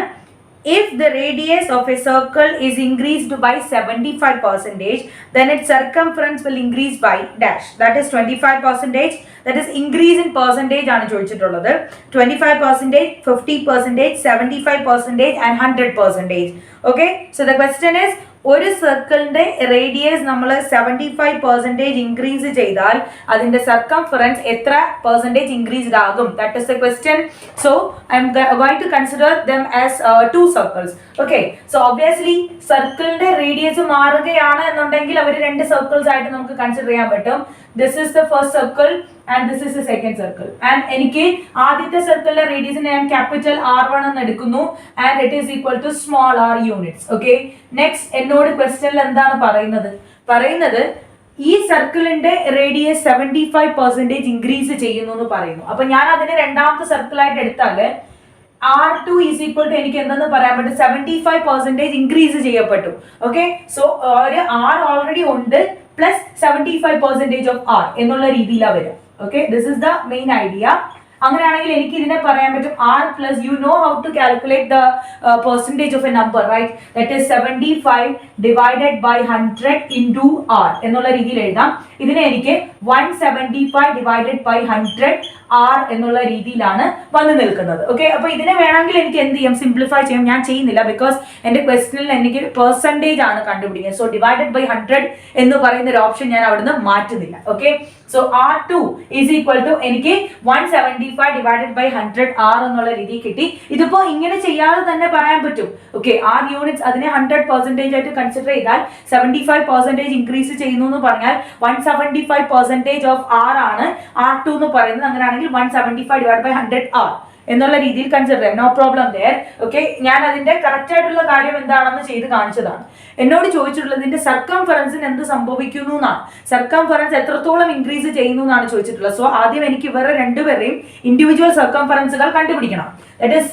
[SPEAKER 1] if the radius of a circle is increased by 75%, then its circumference will increase by dash. That is 25%. That is increase in percentage ആണ് ചോദിച്ചിട്ടുള്ളത്. 25%, 50%, 75% and 100%. Okay, so the question is ഒരു സർക്കിളിന്റെ radius നമ്മൾ 75% increase ചെയ്താൽ അതിന്റെ circumference എത്ര percentage increased ആകും? That is the question. So I'm going to consider them as 2 circles. Okay, so obviously സർക്കിളിന്റെ റേഡിയസ് മാറുകയാണ് എന്നുണ്ടെങ്കിൽ അവർ 2 സർക്കിൾസ് ആയിട്ട് നമുക്ക് കൺസിഡർ ചെയ്യാൻ പറ്റും. This is the first circle and this is the second circle. And എനിക്ക് ആദ്യത്തെ സർക്കിളിന്റെ റേഡിയസിനെ ഞാൻ ക്യാപിറ്റൽ R1 എന്ന് എടുക്കുന്നു and it is equal to small r units. Okay, next എന്നോട് ക്വസ്റ്റ്യനിൽ എന്താണ് പറയുന്നത് ഈ സർക്കിളിന്റെ റേഡിയസ് 75% ഇൻക്രീസ് ചെയ്യുന്നു എന്ന് പറയുന്നു. അപ്പൊ ഞാൻ അതിനെ രണ്ടാമത്തെ സർക്കിൾ ആയിട്ട് എടുത്താൽ R2 is equal to എനിക്ക് എന്തെന്ന് പറയാൻ പറ്റും? 75% ഇൻക്രീസ് ചെയ്യപ്പെട്ടു. ഓക്കെ, സോ ഒരു R ഓൾറെഡി ഉണ്ട് പ്ലസ് 75% ഓഫ് R എന്നുള്ള രീതിയിലാണ് വരിക. Okay, this is the main idea. അങ്ങനെയാണെങ്കിൽ എനിക്ക് ഇതിനെ പറയാൻ പറ്റും R plus you know how to calculate the percentage of a number, right? That is 75 divided by 100 into R എന്നുള്ള രീതിയിൽ എഴുതാം. ഇതിനെ എനിക്ക് 175 divided by 100 R എന്നുള്ള രീതിയിലാണ് വന്നു നിൽക്കുന്നത്. ഓക്കെ, അപ്പൊ ഇതിനെ വേണമെങ്കിൽ എനിക്ക് എന്ത് ചെയ്യാം? സിംപ്ലിഫൈ ചെയ്യാം. ഞാൻ ചെയ്യുന്നില്ല ബിക്കോസ് എന്റെ ക്വസ്റ്റനിൽ എനിക്ക് പെർസെന്റേജ് ആണ് കണ്ടുപിടിക്കുന്നത്. സോ ഡിവൈഡഡ് ബൈ 100 എന്ന് പറയുന്ന ഒരു ഓപ്ഷൻ ഞാൻ അവിടുന്ന് മാറ്റുന്നില്ല. Okay, so R2 is equal to എനിക്ക് 175 ഡിവൈഡഡ് ബൈ 100 R എന്നുള്ള രീതി കിട്ടി. ഇതിപ്പോ ഇങ്ങനെ ചെയ്യാതെ തന്നെ പറയാൻ പറ്റും. ഓക്കെ, R യൂണിറ്റ്സ് അതിനെ 100% ആയിട്ട് കൺസിഡർ ചെയ്താൽ 75% ഇൻക്രീസ് ചെയ്യുന്നു എന്ന് പറഞ്ഞാൽ 175% ഓഫ് R ആണ് R2 എന്ന് പറയുന്നത്. അങ്ങനെയാണെങ്കിൽ 175 divided by 100 R എന്നുള്ള രീതിയിൽ കൺസിഡർ ചെയ്യാം. No problem there. ഓക്കെ, ഞാൻ അതിന്റെ കറക്റ്റ് ആയിട്ടുള്ള കാര്യം എന്താണെന്ന് ചെയ്ത് കാണിച്ചതാണ്. എന്നോട് ചോദിച്ചിട്ടുള്ളത് ഇതിന്റെ സർക്കംഫറൻസിന് എന്ത് സംഭവിക്കുന്നു എന്നാണ്. സർക്കംഫറൻസ് എത്രത്തോളം ഇൻക്രീസ് ചെയ്യുന്നു എന്നാണ് ചോദിച്ചിട്ടുള്ളത്. സോ ആദ്യം എനിക്ക് ഇവരുടെ രണ്ടുപേരെയും ഇൻഡിവിജ്വൽ സർക്കംഫറൻസുകൾ കണ്ടുപിടിക്കണം. That is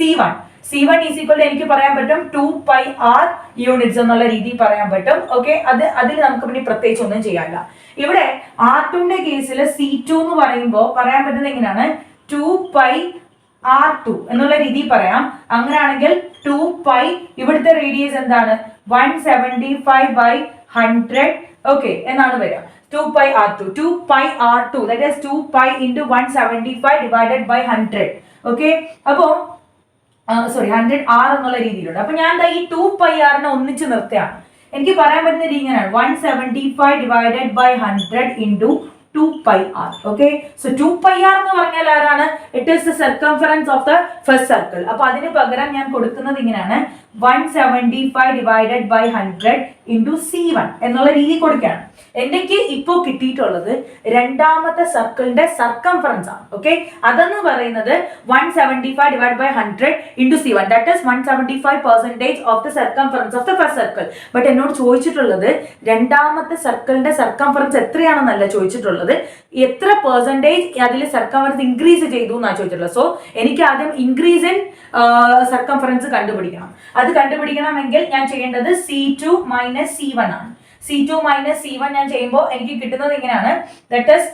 [SPEAKER 1] C1 is equal എനിക്ക് പറയാൻ പറ്റും 2 pi R യൂണിറ്റ്സ് എന്നുള്ള രീതിയിൽ പറയാൻ പറ്റും. ഓക്കെ, അതിൽ നമുക്ക് പിന്നെ പ്രത്യേകിച്ച് ഒന്നും ചെയ്യാനില്ല. ഇവിടെ R2ന്റെ കേസിൽ C2 എന്ന് പറയുമ്പോൾ പറയാൻ പറ്റുന്നത് എങ്ങനെയാണ്? 2 pi R2 എന്നുള്ള രീതിയിൽ പറയാം. അങ്ങനെയാണെങ്കിൽ 2 pi ഇവിടുത്തെ റേഡിയസ് എന്താണ്? 175 by 100 ഓക്കെ എന്നാണ് വരിക. 2 pi R2 that is 2 pi into 175 divided by 100. Okay, അപ്പോ 100 R എന്നുള്ള രീതിയിലുണ്ട്. അപ്പൊ ഞാൻ ഈ 2 pi R നെ ഒന്നിച്ച് നിർത്തുകയാണ്. എനിക്ക് പറയാൻ പറ്റുന്ന രീതി ഇങ്ങനെയാണ്: 175 divided by 100 into 2πr. Okay, so 2πr എന്ന് പറഞ്ഞാൽ ആരാണ്? It is the circumference of the first circle. അപ്പൊ അതിന് പകരം ഞാൻ കൊടുക്കുന്നത് ഇങ്ങനെയാണ് 175 divided by 100 into C1 എന്നുള്ള രീതി കൊടുക്കുകയാണ്. എനിക്ക് ഇപ്പോ കിട്ടിയിട്ടുള്ളത് രണ്ടാമത്തെ സർക്കിളിന്റെ സർക്കംഫറൻസ് ആണ്. ഓക്കെ, അതെന്ന് പറയുന്നത് 175 divided by 100 into C1. That is 175% of the circumference of the first circle. But എന്നോട് ചോദിച്ചിട്ടുള്ളത് രണ്ടാമത്തെ സർക്കിളിന്റെ സർക്കംഫറൻസ് എത്രയാണെന്നല്ല ചോദിച്ചിട്ടുള്ളത്, എത്ര പെർസെന്റേജ് അതിൽ സർക്കംഫറൻസ് ഇൻക്രീസ് ചെയ്തു എന്നാണ് ചോദിച്ചിട്ടുള്ളത്. സോ എനിക്ക് ആദ്യം ഇൻക്രീസ് ഇൻ സർക്കംഫറൻസ് കണ്ടുപിടിക്കണം. അത് കണ്ടുപിടിക്കണമെങ്കിൽ ഞാൻ ചെയ്യേണ്ടത് C2 minus C1 ആണ്. C2 minus C1 ഞാൻ ചെയ്യുമ്പോൾ എനിക്ക് കിട്ടുന്നത് ഇങ്ങനെയാണ്. ദാറ്റ് ഈസ്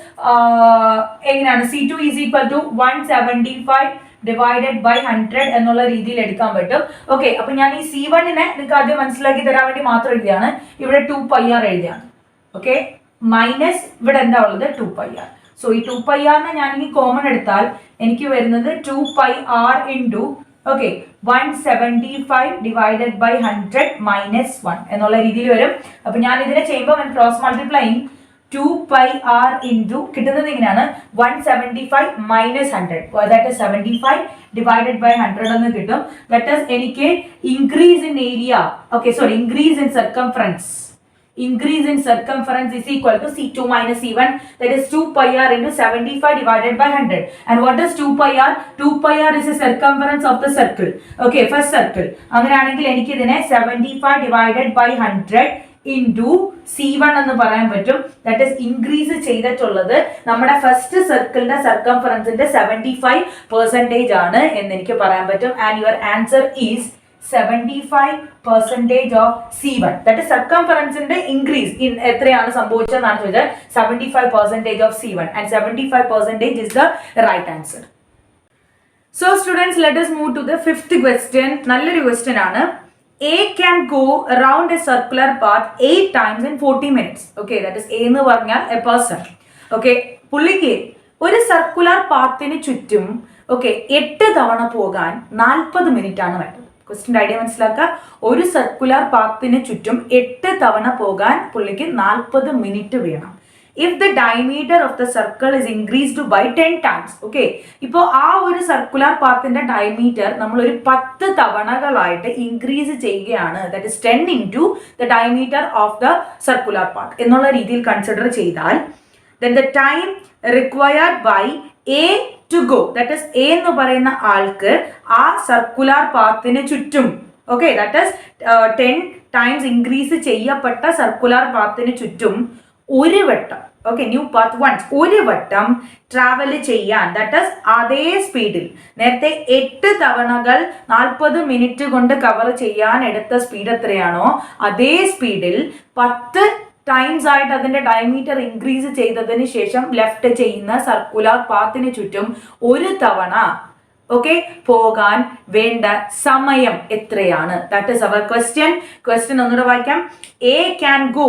[SPEAKER 1] എങ്ങനെയാണ്? C2 is equal to 175 divided by 100 എന്നുള്ള രീതിയിൽ എടുക്കാൻ പറ്റും. ഓക്കെ, അപ്പൊ ഞാൻ ഈ C1നെ നിങ്ങൾക്ക് ആദ്യം മനസ്സിലാക്കി തരാൻ വേണ്ടി മാത്രം എഴുതിയാണ്. ഇവിടെ 2πr എഴുതിയാണ്. ഓക്കെ, മൈനസ് ഇവിടെ എന്താ ഉള്ളത്? 2πr. സോ ഈ 2πrനെ ഞാൻ ഇനി കോമൺ എടുത്താൽ എനിക്ക് വരുന്നത് 2πr into okay 175 divided by 100 minus 1 എന്നുള്ള രീതിയിൽ വരും. അപ്പൊ ഞാൻ ഇതിനെ ചെയ്യുമ്പോൾ ക്രോസ് മൾട്ടിപ്ലൈയിങ് 2πr into കിട്ടുന്നത് ഇങ്ങനെയാണ് 175 minus 100. That is 75 divided by 100 എന്ന് കിട്ടും. That is എനിക്ക് increase in area, okay sorry, increase in circumference. Increase in circumference is equal to C2 minus C1, that is 2πr into 75 divided by 100. And what is 2πr? 2πr is the circumference of the circle. Okay, first circle. അങ്ങനെയാണെങ്കിൽ എനിക്ക് ഇതിനെ 75 divided by 100 into C1 എന്ന് പറയാൻ പറ്റും. That is increase ചെയ്തിട്ടുള്ളത് നമ്മുടെ first സർക്കിളിന്റെ സർക്കംഫറൻസിന്റെ 75% ആണ് എന്ന് എനിക്ക് പറയാൻ പറ്റും. And your answer is 75% of C1. That is circumference in the increase in എത്രയാണ് സംഭവിച്ചതെന്നാണ് ചോദിച്ചത്. 75% of C1 and 75% is the right answer. So students, let us move to the fifth question. നല്ലൊരു question ആണ്. A can go around a circular path 8 times in 40 minutes. Okay, that is A എന്ന് പറഞ്ഞാൽ a person. Okay, പുള്ളിക്ക് ഒരു circular പാത്തിന് ചുറ്റും 8 തവണ പോകാൻ 40 minute ആണ് വേണ്ടത്. ക്വസ്റ്റ്യൻ ഐഡിയ മനസ്സിലാക്കുക. ഒരു സർക്കുലർ പാത്തിന് ചുറ്റും 8 തവണ പോകാൻ പുള്ളിക്ക് 40 മിനിറ്റ് വേണം. If the diameter of the circle is increased by 10 times. Okay, ഇപ്പോൾ ആ ഒരു സർക്കുലർ പാത്തിന്റെ ഡയമീറ്റർ നമ്മൾ ഒരു 10 തവണകളായിട്ട് ഇൻക്രീസ് ചെയ്യുകയാണ്. That is 10 into the diameter of the circular path എന്നുള്ള രീതിയിൽ കൺസിഡർ ചെയ്താൽ then the time required by A to go, that is A എന്ന് പറയുന്ന ആൾക്ക് ആ സർക്കുലർ പാത്തിന് ചുറ്റും that is 10 ടൈംസ് ഇൻക്രീസ് ചെയ്യപ്പെട്ട സർക്കുലർ പാത്തിന് ചുറ്റും ഒരു വട്ടം ന്യൂ പാത്ത് വൺസ് ഒരു വട്ടം ട്രാവൽ ചെയ്യാൻ, ദാറ്റ് ഈസ് അതേ സ്പീഡിൽ നേരത്തെ 8 തവണകൾ 40 മിനിറ്റ് കൊണ്ട് കവർ ചെയ്യാൻ എടുത്ത സ്പീഡ് എത്രയാണോ അതേ സ്പീഡിൽ 10 ടൈംസ് ആയിട്ട് അതിന്റെ ഡയമീറ്റർ ഇൻക്രീസ് ചെയ്തതിന് ശേഷം ലെഫ്റ്റ് ചെയ്യുന്ന സർക്കുലർ പാത്തിന് ചുറ്റും ഒരു തവണ പോകാൻ വേണ്ട സമയം എത്രയാണ്? ദാറ്റ് ഈസ് അവർ ക്വസ്റ്റ്യൻ ഒന്നുകൂടെ വായിക്കാം. A can go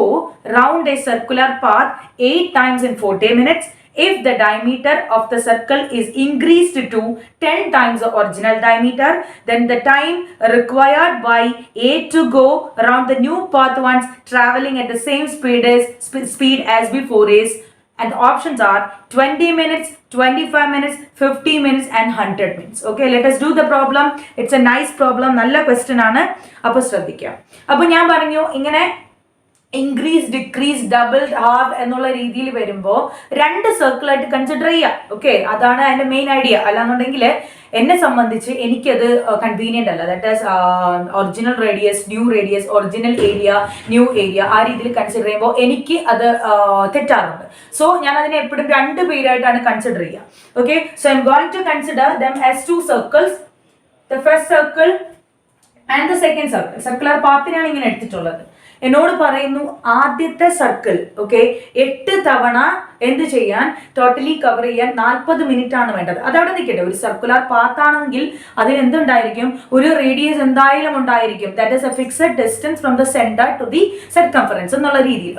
[SPEAKER 1] round a circular path 8 times in 40 minutes if the diameter of the circle is increased to 10 times the original diameter. Then the time required by A to go around the new path once traveling at the same speed as before is, and the options are 20 minutes, 25 minutes, 50 minutes and 100 minutes. Okay, let us do the problem. It's a nice problem. നല്ല question ആണ്. അപ്പോൾ ശ്രദ്ധിക്കുക. അപ്പോൾ ഞാൻ പറഞ്ഞു ഇങ്ങനെ increase decrease double half എന്നുള്ള രീതിയിൽ വരുമ്പോൾ 2 സർക്കിളായിട്ട് കൺസിഡർ ചെയ്യാം. അതാണ് അതിന്റെ മെയിൻ ഐഡിയ. അല്ലാന്നുണ്ടെങ്കിൽ എന്നെ സംബന്ധിച്ച് എനിക്കത് കൺവീനിയന്റ് അല്ല. That is original radius, new radius, original area, new area, ആ രീതിയിൽ കൺസിഡർ ചെയ്യുമ്പോൾ എനിക്ക് അത് തെറ്റാറുണ്ട്. സോ ഞാൻ അതിനെ എപ്പോഴും 2 പേരായിട്ടാണ് കൺസിഡർ ചെയ്യുക. So I'm going to consider them as 2 circles, the first circle and the second circle. Circular പാത്തിനാണ് ഇങ്ങനെ എടുത്തിട്ടുള്ളത്. എന്നോട് പറയുന്നു ആദ്യത്തെ സർക്കിൾ 8 തവണ എന്ത് ചെയ്യാൻ, ടോട്ടലി കവർ ചെയ്യാൻ 40 മിനിറ്റ് ആണ് വേണ്ടത്. അതവിടെ നിൽക്കട്ടെ. ഒരു സർക്കുലർ പാത്ത് ആണെങ്കിൽ അതിന് എന്തുണ്ടായിരിക്കും, ഒരു റേഡിയസ് എന്തായാലും ഉണ്ടായിരിക്കും. That is a fixed distance from the centre to the circumference എന്നുള്ള രീതിയിൽ.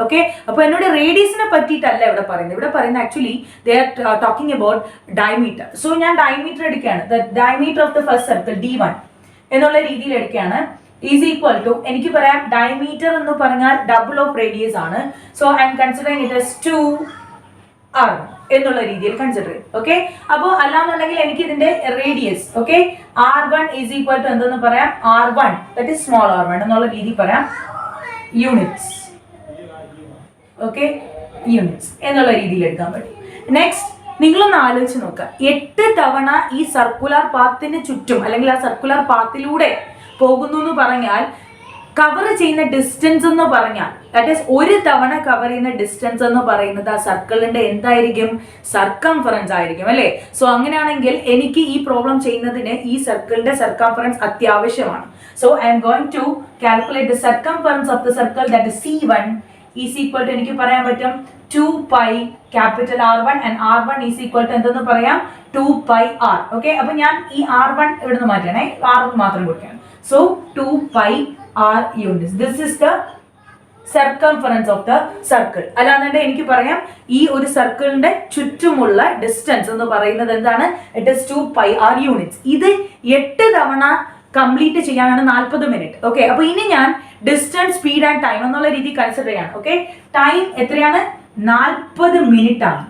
[SPEAKER 1] അപ്പോൾ എന്നോട് റേഡിയസിനെ പറ്റിയിട്ടല്ല ഇവിടെ പറയുന്നത്. ഇവിടെ പറയുന്നത് actually they are talking about diameter. So ഞാൻ ഡയമീറ്റർ എടുക്കുകയാണ്. The diameter of the first circle D1 എന്നുള്ള രീതിയിൽ എടുക്കുകയാണ്. ഈസ് ഈക്വൽ ടു, എനിക്ക് പറയാം ഡയമീറ്റർ എന്ന് പറഞ്ഞാൽ ഡബിൾ ഓഫ് റേഡിയസ് ആണ്. So I M considering it as 2 R1 എന്നുള്ള രീതിയിൽ കൺസിഡർ ചെയ്യും. ഓക്കെ, അപ്പോൾ അല്ലാന്നുണ്ടെങ്കിൽ എനിക്ക് ഇതിന്റെ radius okay R1 is equal to എന്തെന്ന് പറയാം, R1 that is small R1 എന്നുള്ള രീതിയിൽ പറയാം, യൂണിറ്റ്സ്. ഓക്കെ, യൂണിറ്റ്സ് എന്നുള്ള രീതിയിൽ എടുക്കാൻ പറ്റും. നെക്സ്റ്റ് നിങ്ങളൊന്ന് ആലോചിച്ച് നോക്കുക, 8 തവണ ഈ സർക്കുലർ പാത്തിന് ചുറ്റും അല്ലെങ്കിൽ ആ സർക്കുലർ പാത്തിലൂടെ പോകുന്നു എന്ന് പറഞ്ഞാൽ കവർ ചെയ്യുന്ന ഡിസ്റ്റൻസ് എന്ന് പറഞ്ഞാൽ ദാറ്റ് ഈസ് ഒരു തവണ കവർ ചെയ്യുന്ന ഡിസ്റ്റൻസ് എന്ന് പറയുന്നത് ആ സർക്കിളിന്റെ എന്തായിരിക്കും, സർക്കംഫറൻസ് ആയിരിക്കും അല്ലേ. സോ അങ്ങനെയാണെങ്കിൽ എനിക്ക് ഈ പ്രോബ്ലം ചെയ്യുന്നതിന് ഈ സർക്കിളിന്റെ സർക്കംഫറൻസ് അത്യാവശ്യമാണ്. So I'm going to calculate the circumference of the circle that is C1 is equal to എനിക്ക് പറയാൻ പറ്റും 2 pi capital R1 and R1 is equal to എന്തെന്ന് പറയാം 2 pi R. ഓക്കെ, അപ്പൊ ഞാൻ ഈ R1 ഇവിടുന്ന് മാറ്റണേ, R1 മാത്രം കൊടുക്കണം. So 2 pi R units. This is the circumference of the circle. അല്ലാതെ എനിക്ക് പറയാം ഈ ഒരു സർക്കിളിന്റെ ചുറ്റുമുള്ള ഡിസ്റ്റൻസ് എന്ന് പറയുന്നത് എന്താണ്, it is 2 pi R units. ഇത് 8 തവണ കംപ്ലീറ്റ് ചെയ്യാനാണ് 40 മിനിറ്റ്. ഓക്കെ, അപ്പൊ ഇനി ഞാൻ ഡിസ്റ്റൻസ്, സ്പീഡ് ആൻഡ് ടൈം എന്നുള്ള രീതി കൺസിഡർ ചെയ്യാണ്. ഓക്കെ, ടൈം എത്രയാണ്, 40 മിനിറ്റ് ആണ്,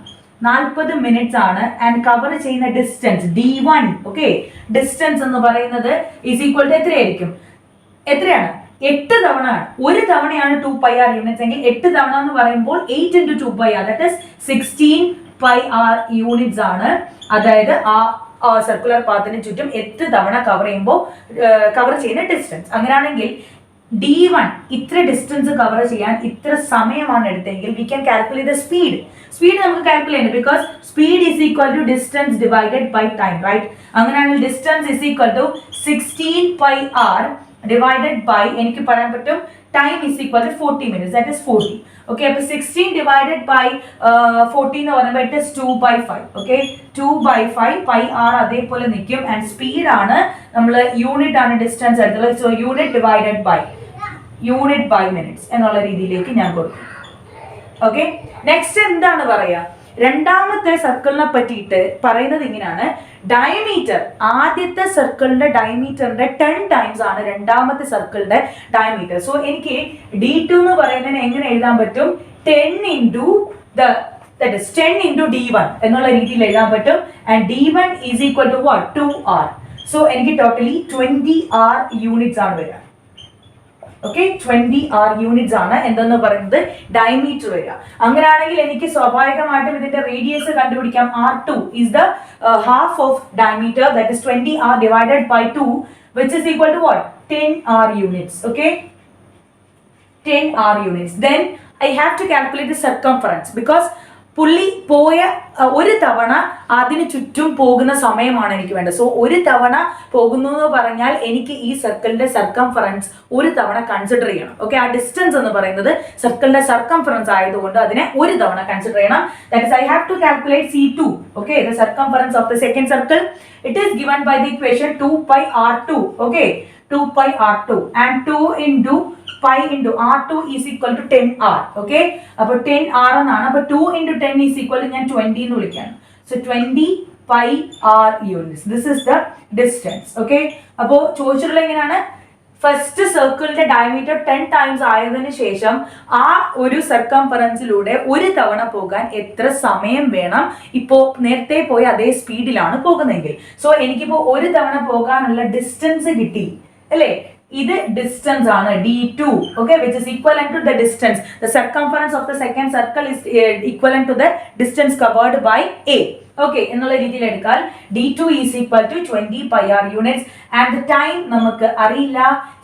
[SPEAKER 1] 40 മിനിറ്റ്സ് ആണ്. ആൻഡ് കവർ ചെയ്യുന്ന ഡിസ്റ്റൻസ് D1 ഓക്കെ, ഡിസ്റ്റൻസ് എന്ന് പറയുന്നത് ഈസ് ഈക്വൽ ടു എത്രയായിരിക്കും, എത്രയാണ്, 8 തവണ ആണ്. ഒരു തവണയാണ് 2 pi R യൂണിറ്റ്സ് എങ്കിൽ 8 തവണ എന്ന് പറയുമ്പോൾ 8 into 2 pi R that is 16 pi R units ആണ്. അതായത് ആ സർക്കുലർ പാത്തിന് ചുറ്റും 8 തവണ കവർ ചെയ്യുമ്പോൾ കവർ ചെയ്യുന്ന ഡിസ്റ്റൻസ്. അങ്ങനെയാണെങ്കിൽ D1 ഇത്ര ഡിസ്റ്റൻസ് കവർ ചെയ്യാൻ ഇത്ര സമയമാണ് എടുത്തെങ്കിൽ we can calculate the speed. Speed നമുക്ക് കാൽക്കുലേറ്റ് ചെയ്യാം, because speed is equal to distance divided by time, right. അങ്ങനെയാണെങ്കിൽ distance is equal to 16 pi R divided by എനിക്ക് പറയാൻ പറ്റും time is equal to 40 minutes that is 40. Okay, അപ്പൊ 16 divided by 40 എന്ന് പറയുമ്പോൾ it is 2/5. Okay, 2/5 pi R അതേപോലെ നിൽക്കും. And speed ആണ് നമ്മൾ യൂണിറ്റ് ആണ് ഡിസ്റ്റൻസ് എടുത്തുള്ളത്. സോ യൂണിറ്റ് ബൈ മിനിറ്റ്സ് എന്നുള്ള രീതിയിലേക്ക് ഞാൻ കൊടുക്കും. ഓക്കെ, നെക്സ്റ്റ് എന്താണ് പറയാ, രണ്ടാമത്തെ സർക്കിളിനെ പറ്റിയിട്ട് പറയുന്നത് ഇങ്ങനെയാണ്, ഡയമീറ്റർ ആദ്യത്തെ സർക്കിളിന്റെ ഡയമീറ്ററിന്റെ 10 ടൈംസ് ആണ് രണ്ടാമത്തെ സർക്കിളിന്റെ ഡയമീറ്റർ. സോ എനിക്ക് D2 എന്ന് പറയുന്നതിന് എങ്ങനെ എഴുതാൻ പറ്റും, 10 into D1 എന്നുള്ള രീതിയിൽ എഴുതാൻ പറ്റും. And D1 is equal to what, 2R. So എനിക്ക് ടോട്ടലി 20 R യൂണിറ്റ്സ് ആണ് വരിക. ഓക്കെ, 20 R യൂണിറ്റ്സ് ആണ് എന്തെന്ന് പറയുന്നത് ഡയമീറ്റർ വരിക. അങ്ങനെയാണെങ്കിൽ എനിക്ക് സ്വാഭാവികമായിട്ടും ഇതിന്റെ റേഡിയസ് കണ്ടുപിടിക്കാം. R2 is the half of diameter, that is 20 R divided by 2, which is equal to what, 10 R units. Okay, 10 R units. Then I have to calculate the circumference, because പുള്ളി പോയ ഒരു തവണ അതിന് ചുറ്റും പോകുന്ന സമയമാണ് എനിക്ക് വേണ്ടത്. സോ ഒരു തവണ പോകുന്നു എന്ന് പറഞ്ഞാൽ എനിക്ക് ഈ സർക്കിളിന്റെ സർക്കംഫറൻസ് ഒരു തവണ കൺസിഡർ ചെയ്യണം. ഓക്കെ, ആ ഡിസ്റ്റൻസ് എന്ന് പറയുന്നത് സർക്കിളിന്റെ സർക്കംഫറൻസ് ആയതുകൊണ്ട് അതിനെ ഒരു തവണ കൺസിഡർ ചെയ്യണം. That is I have to calculate C2. Okay, the circumference of the second circle, it is given by the equation 2 pi R2. Okay, 2 pi R2 and 2 into pi into R2 is equal to 10R. Okay, അപ്പോൾ 10R എന്നാണ്. അപ്പോൾ 2 into 10 is equal to ഞാൻ 20 എന്ന് വിളിക്കുകയാണ്. So 20 pi R units. This is the distance. Okay, അപ്പോൾ ചോദിച്ചിട്ടുള്ള എങ്ങനെയാണ്, first സർക്കിളിന്റെ ഡയമീറ്റർ 10 ടൈംസ് ആയതിനു ശേഷം ആ ഒരു സർക്കംഫറൻസിലൂടെ ഒരു തവണ പോകാൻ എത്ര സമയം വേണം. ഇപ്പോ നേരത്തെ പോയി അതേ സ്പീഡിലാണ് പോകുന്നതെങ്കിൽ, സോ എനിക്കിപ്പോ ഒരു തവണ പോകാനുള്ള ഡിസ്റ്റൻസ് കിട്ടി അല്ലേ. ഇത് ഡിസ്റ്റൻസ് ആണ് D2. Okay, which is equivalent to the distance, the circumference of the second circle is equivalent to the distance covered by A. Okay, എന്നുള്ള രീതിയിൽ എടുത്താൽ D2 is equal to 20 pi R units. And the time നമുക്ക് അറിയില്ല.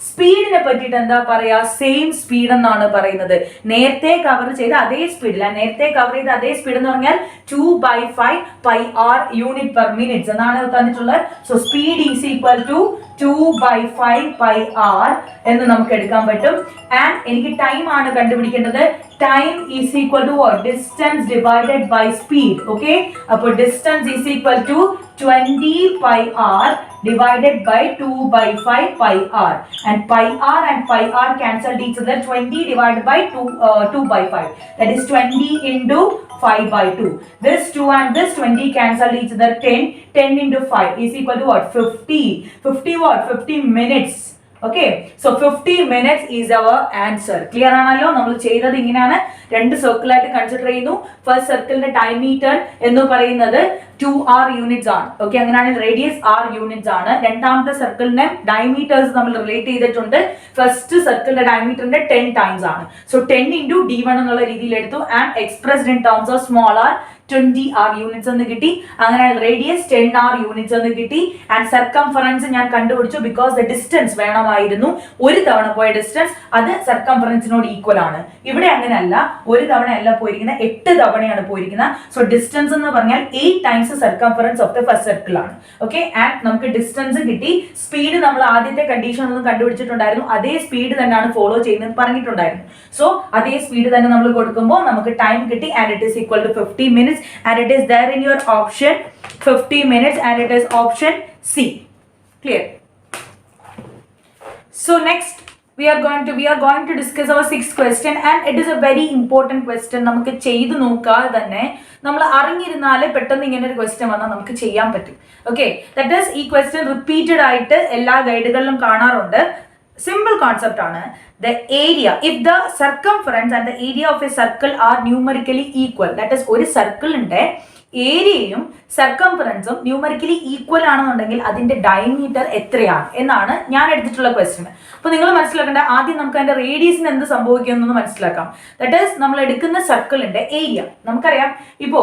[SPEAKER 1] സ്പീഡിനെ പറ്റിയിട്ട് എന്താ പറയാ, same speed എന്നാണ് പറയുന്നത്. നേരത്തെ കവർ ചെയ്ത അതേ സ്പീഡിൽ, നേരത്തെ കവർ ചെയ്ത അതേ സ്പീഡ് എന്ന് പറഞ്ഞാൽ 2/5 pi R unit per minute എന്നാണ് തന്നിട്ടുള്ളത്. So speed is equal to 2/5 pi R എന്ന് നമുക്ക് എടുക്കാൻ പറ്റും. ആൻഡ് എനിക്ക് ടൈം ആണ് കണ്ടുപിടിക്കേണ്ടത്. Time is equal to what, distance divided by speed. Okay, അപ്പോൾ distance is equal to 20 pi R divided by 2/5 pi R, and pi R and pi R cancelled each other. 20 divided by 2/5, that is 20 into 5/2. This 2 and this 20 cancelled each other. 10 into 5 is equal to what, 50 what, 50 minutes. Okay, so 50 minutes is our answer. Clear ആണല്ലോ? നമ്മൾ ചെയ്തത് ഇങ്ങനെയാണ്, രണ്ട് സർക്കിളായിട്ട് consider ചെയ്യുന്നു. First സർക്കിളിന്റെ diameter എന്ന് പറയുന്നത് 2r യൂണിറ്റ്സ് ആണ്. ഓക്കെ, അങ്ങനെയാണെങ്കിൽ റേഡിയസ് r യൂണിറ്റ്സ് ആണ്. രണ്ടാമത്തെ സർക്കിളിന്റെ ഡയമീറ്റേഴ്സ് നമ്മൾ റിലേറ്റ് ചെയ്തിട്ടുണ്ട്. ഫസ്റ്റ് സർക്കിളിന്റെ ഡയമീറ്ററിന്റെ 10 ടൈംസ് ആണ്. സോ 10 into d1 എന്നുള്ള രീതിയിൽ എടുത്തു and expressed in terms of small r 20r units എന്ന് കിട്ടി. അങ്ങനെ റേഡിയസ് 10r യൂണിറ്റ്സ് എന്ന് കിട്ടി. ആൻഡ് സർക്കംഫറൻസ് ഞാൻ കണ്ടുപിടിച്ചു ബിക്കോസ് ദ ഡിസ്റ്റൻസ് വേണമായിരുന്നു. ഒരു തവണ പോയ ഡിസ്റ്റൻസ് അത് സർക്കംഫറൻസിനോട് ഈക്വൽ ആണ്. ഇവിടെ അങ്ങനെയല്ല, ഒരു തവണ അല്ല പോയിരിക്കുന്നത്, 8 തവണയാണ് പോയിരിക്കുന്നത്. സോ ഡിസ്റ്റൻസ് എന്ന് പറഞ്ഞാൽ 8 times circumference of the first circle ആണ്. ഓക്കെ, ആൻഡ് നമുക്ക് ഡിസ്റ്റൻസ് കിട്ടി. സ്പീഡ് നമ്മൾ ആദ്യത്തെ കണ്ടീഷൻ ഒന്നും കണ്ടുപിടിച്ചിട്ടുണ്ടായിരുന്നു, അതേ സ്പീഡ് തന്നെയാണ് ഫോളോ ചെയ്യുന്നത് പറഞ്ഞിട്ടുണ്ടായിരുന്നു. സോ അതേ സ്പീഡ് തന്നെ നമ്മൾ കൊടുക്കുമ്പോൾ നമുക്ക് ടൈം കിട്ടി and it is equal to 50 minutes. And it is there in your option 50 minutes and it is option C. Clear? So next we are going to discuss our sixth question and it is a very important question. നമുക്ക് ചെയ്തു നോക്കാതെ തന്നെ നമ്മൾ അറിഞ്ഞിരുന്നാലേ പെട്ടെന്ന് ഇങ്ങനെ ഒരു question വന്നാൽ നമുക്ക് ചെയ്യാൻ പറ്റും. ഓക്കെ, ദാറ്റ് ഈസ് ഈ ക്വസ്റ്റ്യൻ റിപ്പീറ്റഡ് ആയിട്ട് എല്ലാ ഗൈഡുകളിലും കാണാറുണ്ട്. Simple concept ആണ്. The area, if the circumference and the area of a circle are numerically equal, that is ഒരു സർക്കിളിന്റെ ഏരിയയും സർക്കംഫറൻസും ന്യൂമറിക്കലി ഈക്വൽ ആണെന്നുണ്ടെങ്കിൽ അതിന്റെ ഡയമീറ്റർ എത്രയാണ് എന്നാണ് ഞാൻ എടുത്തിട്ടുള്ള ക്വസ്റ്റ്യൻ. അപ്പോൾ നിങ്ങൾ മനസ്സിലാക്കേണ്ട, ആദ്യം നമുക്ക് അതിന്റെ റേഡിയസിന് എന്ത് സംഭവിക്കുമെന്ന് മനസ്സിലാക്കാം. ദാറ്റ് ഈസ് നമ്മൾ എടുക്കുന്ന സർക്കിളിന്റെ ഏരിയ. നമുക്കറിയാം, ഇപ്പോ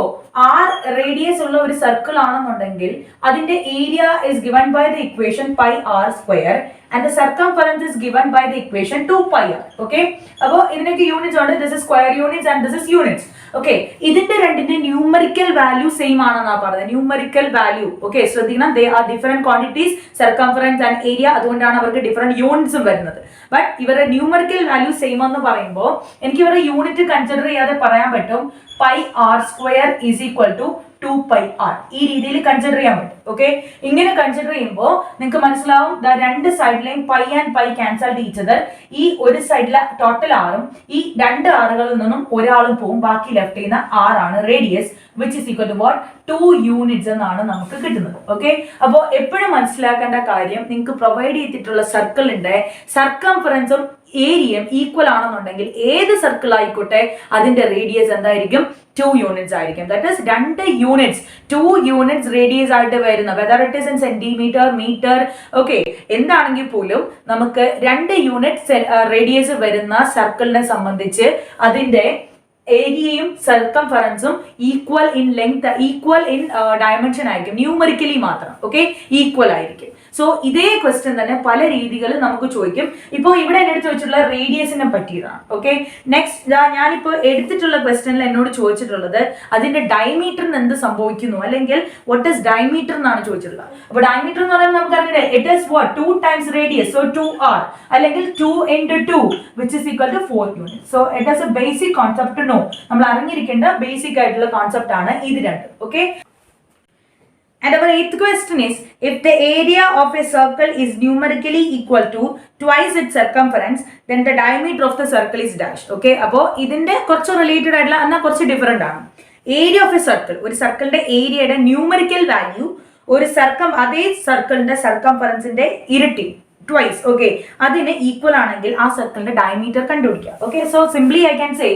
[SPEAKER 1] r റേഡിയസ് ഉള്ള ഒരു സർക്കിൾ ആണെന്നുണ്ടെങ്കിൽ അതിന്റെ area is given by the equation pi r square and the circumference is given by the equation 2πr. okay, അപ്പോൾ ഇതിനൊക്കെ യൂണിറ്റ്സ് ഉണ്ട്. this is square units and this is units. okay, ഇതിന്റെ രണ്ടിന്റെ numerical value same ആണെന്നാ പറയുന്നത്. Numerical value, okay, ശ്രദ്ധിക്കണം, they are different quantities, circumference and area, അതുകൊണ്ടാണ് അവർക്ക് different യൂണിറ്റ്സും വരുന്നത്. ബട്ട് ഇവരുടെ ന്യൂമറിക്കൽ വാല്യൂ സെയിം എന്ന് പറയുമ്പോൾ എനിക്ക് ഇവരുടെ യൂണിറ്റ് കൺസിഡർ ചെയ്യാതെ പറയാൻ പറ്റും pi r square is equal to 2πr. ഈ രീതിയിൽ കൺസിഡർ ചെയ്യാൻ പറ്റും. ഓക്കെ, ഇങ്ങനെ കൺസിഡർ ചെയ്യുമ്പോൾ നിങ്ങൾക്ക് മനസ്സിലാവും, രണ്ട് സൈഡിലെയും pi and pi cancel each other. ഈ ഒരു സൈഡിലെ ടോട്ടൽ ആറും ഈ രണ്ട് ആറുകളിൽ നിന്നും ഒരാളും പോവും, ബാക്കി ലെഫ്റ്റ് ചെയ്യുന്ന ആറാണ് radius, which is equal to what 2 units എന്നാണ് നമുക്ക് കിട്ടുന്നത്. ഓക്കെ, അപ്പോൾ എപ്പോഴും മനസ്സിലാക്കേണ്ട കാര്യം, നിങ്ങൾക്ക് പ്രൊവൈഡ് ചെയ്തിട്ടുള്ള സർക്കിളിന്റെ സർക്കംഫറൻസും ഏരിയയും ഈക്വൽ ആണെന്നുണ്ടെങ്കിൽ ഏത് സർക്കിൾ ആയിക്കോട്ടെ അതിന്റെ റേഡിയസ് എന്തായിരിക്കും? 2 യൂണിറ്റ്സ് ആയിരിക്കും. ദാറ്റ് ഈസ് 2 യൂണിറ്റ്സ് റേഡിയസ് ആയിട്ട് വരുന്ന, whether it is in centimetre, metre, okay, എന്താണെങ്കിൽ പോലും നമുക്ക് 2 യൂണിറ്റ് റേഡിയസ് വരുന്ന സർക്കിളിനെ സംബന്ധിച്ച് അതിന്റെ ഏരിയയും സർക്കംഫറൻസും equal in length, equal in dimension ആയിരിക്കും, ന്യൂമറിക്കലി മാത്രം. ഓക്കെ, ഈക്വൽ ആയിരിക്കും. സോ ഇതേ ക്വസ്റ്റ്യൻ തന്നെ പല രീതികളിൽ നമുക്ക് ചോദിക്കും. ഇപ്പോൾ ഇവിടെ എന്നെ ചോദിച്ചിട്ടുള്ള റേഡിയസിനെ പറ്റിയതാണ്. ഓക്കെ, നെക്സ്റ്റ് ഞാനിപ്പോൾ എടുത്തിട്ടുള്ള ക്വസ്റ്റ്യനിൽ എന്നോട് ചോദിച്ചിട്ടുള്ളത് അതിന്റെ ഡയമീറ്ററിന് എന്ത് സംഭവിക്കുന്നു, അല്ലെങ്കിൽ വാട്ട് ഇസ് ഡയമീറ്റർ എന്നാണ് ചോദിച്ചിട്ടുള്ളത്. അപ്പോൾ ഡയമീറ്റർ എന്ന് പറയുമ്പോൾ നമുക്കറിയാം it is what 2 times radius, so 2r, അല്ലെങ്കിൽ 2 into 2 which is equal to 4 units. so it is a basic concept to know. നമ്മൾ അറിഞ്ഞിരിക്കേണ്ട ബേസിക് ആയിട്ടുള്ള കോൺസെപ്റ്റ് ആണ് ഇത് രണ്ടും. Okay, and our eighth question is, if the area of a circle is numerically equal to twice its circumference, then the diameter of the circle is dash. okay, അപ്പോൾ ഇതിന്റെ കുറച്ച് related ആയിട്ടുള്ള എന്നാൽ കുറച്ച് ഡിഫറെന്റ് ആണ്. ഏരിയ ഓഫ് എ സർക്കിൾ, ഒരു സർക്കിളിന്റെ ഏരിയയുടെ ന്യൂമറിക്കൽ വാല്യൂ ഒരു അതേ സർക്കിളിന്റെ സർക്കംഫറൻസിന്റെ ഇരട്ടി, ട്വൈസ്, ഓക്കെ, അതിന് ഈക്വൽ ആണെങ്കിൽ ആ സർക്കിളിന്റെ ഡയമീറ്റർ കണ്ടുപിടിക്കുക. Okay, so simply I can say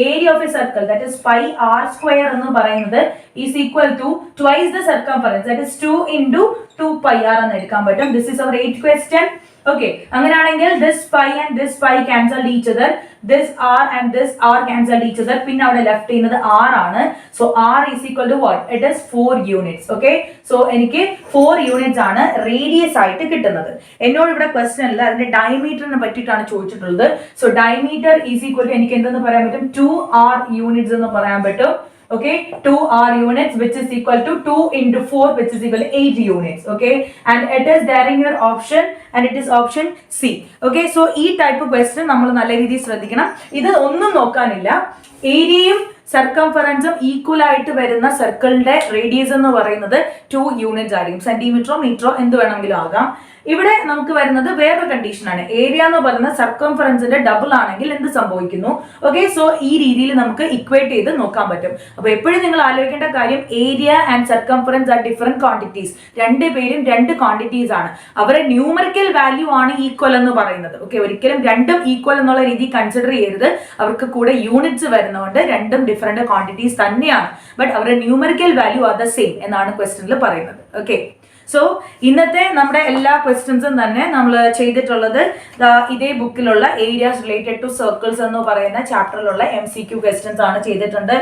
[SPEAKER 1] area of a circle, that is pi r square എന്ന് പറയുന്നത് is equal to twice the circumference, that is 2 into 2πr എന്ന് എടുക്കാൻ പറ്റും. This is our 8th question. Okay, അങ്ങനെയാണെങ്കിൽ this pi and this pi cancel each other, this r and this r cancel each other, പിന്നെ അവിടെ left ചെയ്യുന്നത് r ആണ്. So r is equal to what? It is 4 units. Okay, so എനിക്ക് 4 units ആണ് radius ആയിട്ട് കിട്ടുന്നത്. എന്നോട് ഇവിടെ ക്വസ്റ്റ്യൻ അല്ല, അതിന്റെ ഡയമീറ്ററിനെ പറ്റിയിട്ടാണ് ചോദിച്ചിട്ടുള്ളത്. So diameter is equal to എനിക്ക് എന്തെന്ന് പറയാൻ പറ്റും? 2r യൂണിറ്റ്സ് എന്ന് പറയാൻ പറ്റും. okay, 2r units which is equal to 2 into 4 which is equal to 8 units. okay, and it is there in your option and it is option C. okay, so ഈ type question നമ്മൾ നല്ല രീതിയിൽ ശ്രദ്ധിക്കണം. ഇത് ഒന്നും നോക്കാനില്ല, ഏരിയയും സർക്കംഫറൻസും ഈക്വൽ ആയിട്ട് വരുന്ന സർക്കിളിന്റെ റേഡിയസ് എന്ന് പറയുന്നത് 2 യൂണിറ്റ്സ് ആയിരിക്കും. സെന്റിമീറ്ററോ മീറ്ററോ എന്ത് വേണമെങ്കിലും ആകാം. ഇവിടെ നമുക്ക് വരുന്നത് വേറൊരു കണ്ടീഷനാണ്. ഏരിയ എന്ന് പറയുന്നത് സർക്കംഫറൻസിന്റെ ഡബിൾ ആണെങ്കിൽ എന്ത് സംഭവിക്കുന്നു? ഓക്കെ, സോ ഈ രീതിയിൽ നമുക്ക് ഇക്വേറ്റ് ചെയ്ത് നോക്കാൻ പറ്റും. അപ്പൊ എപ്പോഴും നിങ്ങൾ ആലോചിക്കേണ്ട കാര്യം, area and circumference are different quantities. രണ്ടുപേരും രണ്ട് ക്വാണ്ടിറ്റീസ് ആണ്. അവരുടെ ന്യൂമറിക്കൽ വാല്യൂ ആണ് ഈക്വൽ എന്ന് പറയുന്നത്. ഓക്കെ, ഒരിക്കലും രണ്ടും ഈക്വൽ എന്നുള്ള രീതി കൺസിഡർ ചെയ്യരുത്. അവർക്ക് കൂടെ യൂണിറ്റ്സ് വരുന്നതുകൊണ്ട് രണ്ടും ഡിഫറെന്റ് ക്വാണ്ടിറ്റീസ് തന്നെയാണ്. ബട്ട് അവരുടെ numerical value are the same എന്നാണ് ക്വസ്റ്റ്യനിൽ പറയുന്നത്. ഓക്കെ, സോ ഇന്നത്തെ നമ്മുടെ എല്ലാ ക്വസ്റ്റ്യൻസും തന്നെ നമ്മൾ ചെയ്തിട്ടുള്ളത് ഇതേ ബുക്കിലുള്ള ഏരിയാസ് റിലേറ്റഡ് ടു സർക്കിൾസ് എന്ന് പറയുന്ന ചാപ്റ്ററിലുള്ള MCQ ക്വസ്റ്റ്യൻസ് ആണ് ചെയ്തിട്ടുണ്ട്.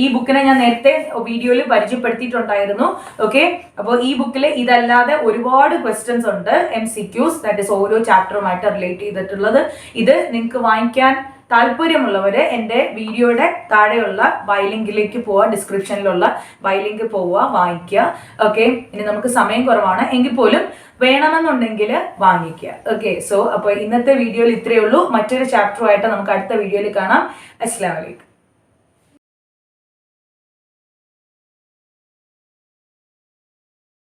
[SPEAKER 1] ഈ ബുക്കിനെ ഞാൻ നേരത്തെ വീഡിയോയിൽ പരിചയപ്പെടുത്തിയിട്ടുണ്ടായിരുന്നു. ഓക്കെ, അപ്പോൾ ഈ ബുക്കിൽ ഇതല്ലാതെ ഒരുപാട് ക്വസ്റ്റ്യൻസ് ഉണ്ട്, MCQs, ദാറ്റ് ഇസ് ഓരോ ചാപ്റ്ററുമായിട്ട് റിലേറ്റ് ചെയ്തിട്ടുള്ളത്. ഇത് നിങ്ങൾക്ക് വാങ്ങിക്കാൻ താല്പര്യമുള്ളവര് എൻ്റെ വീഡിയോയുടെ താഴെയുള്ള ബൈലിങ്കിലേക്ക് പോവുക, ഡിസ്ക്രിപ്ഷനിലുള്ള ബൈലിങ്ക് പോവുക, വാങ്ങിക്കുക. ഓക്കെ, ഇനി നമുക്ക് സമയം കുറവാണ് എങ്കിൽ പോലും വേണമെന്നുണ്ടെങ്കിൽ വാങ്ങിക്കുക. ഓക്കെ, സോ അപ്പോൾ ഇന്നത്തെ വീഡിയോയിൽ ഇത്രയേ ഉള്ളൂ. മറ്റൊരു ചാപ്റ്ററുമായിട്ട് നമുക്ക് അടുത്ത വീഡിയോയിൽ കാണാം. അസ്സലാമു അലൈക്കും.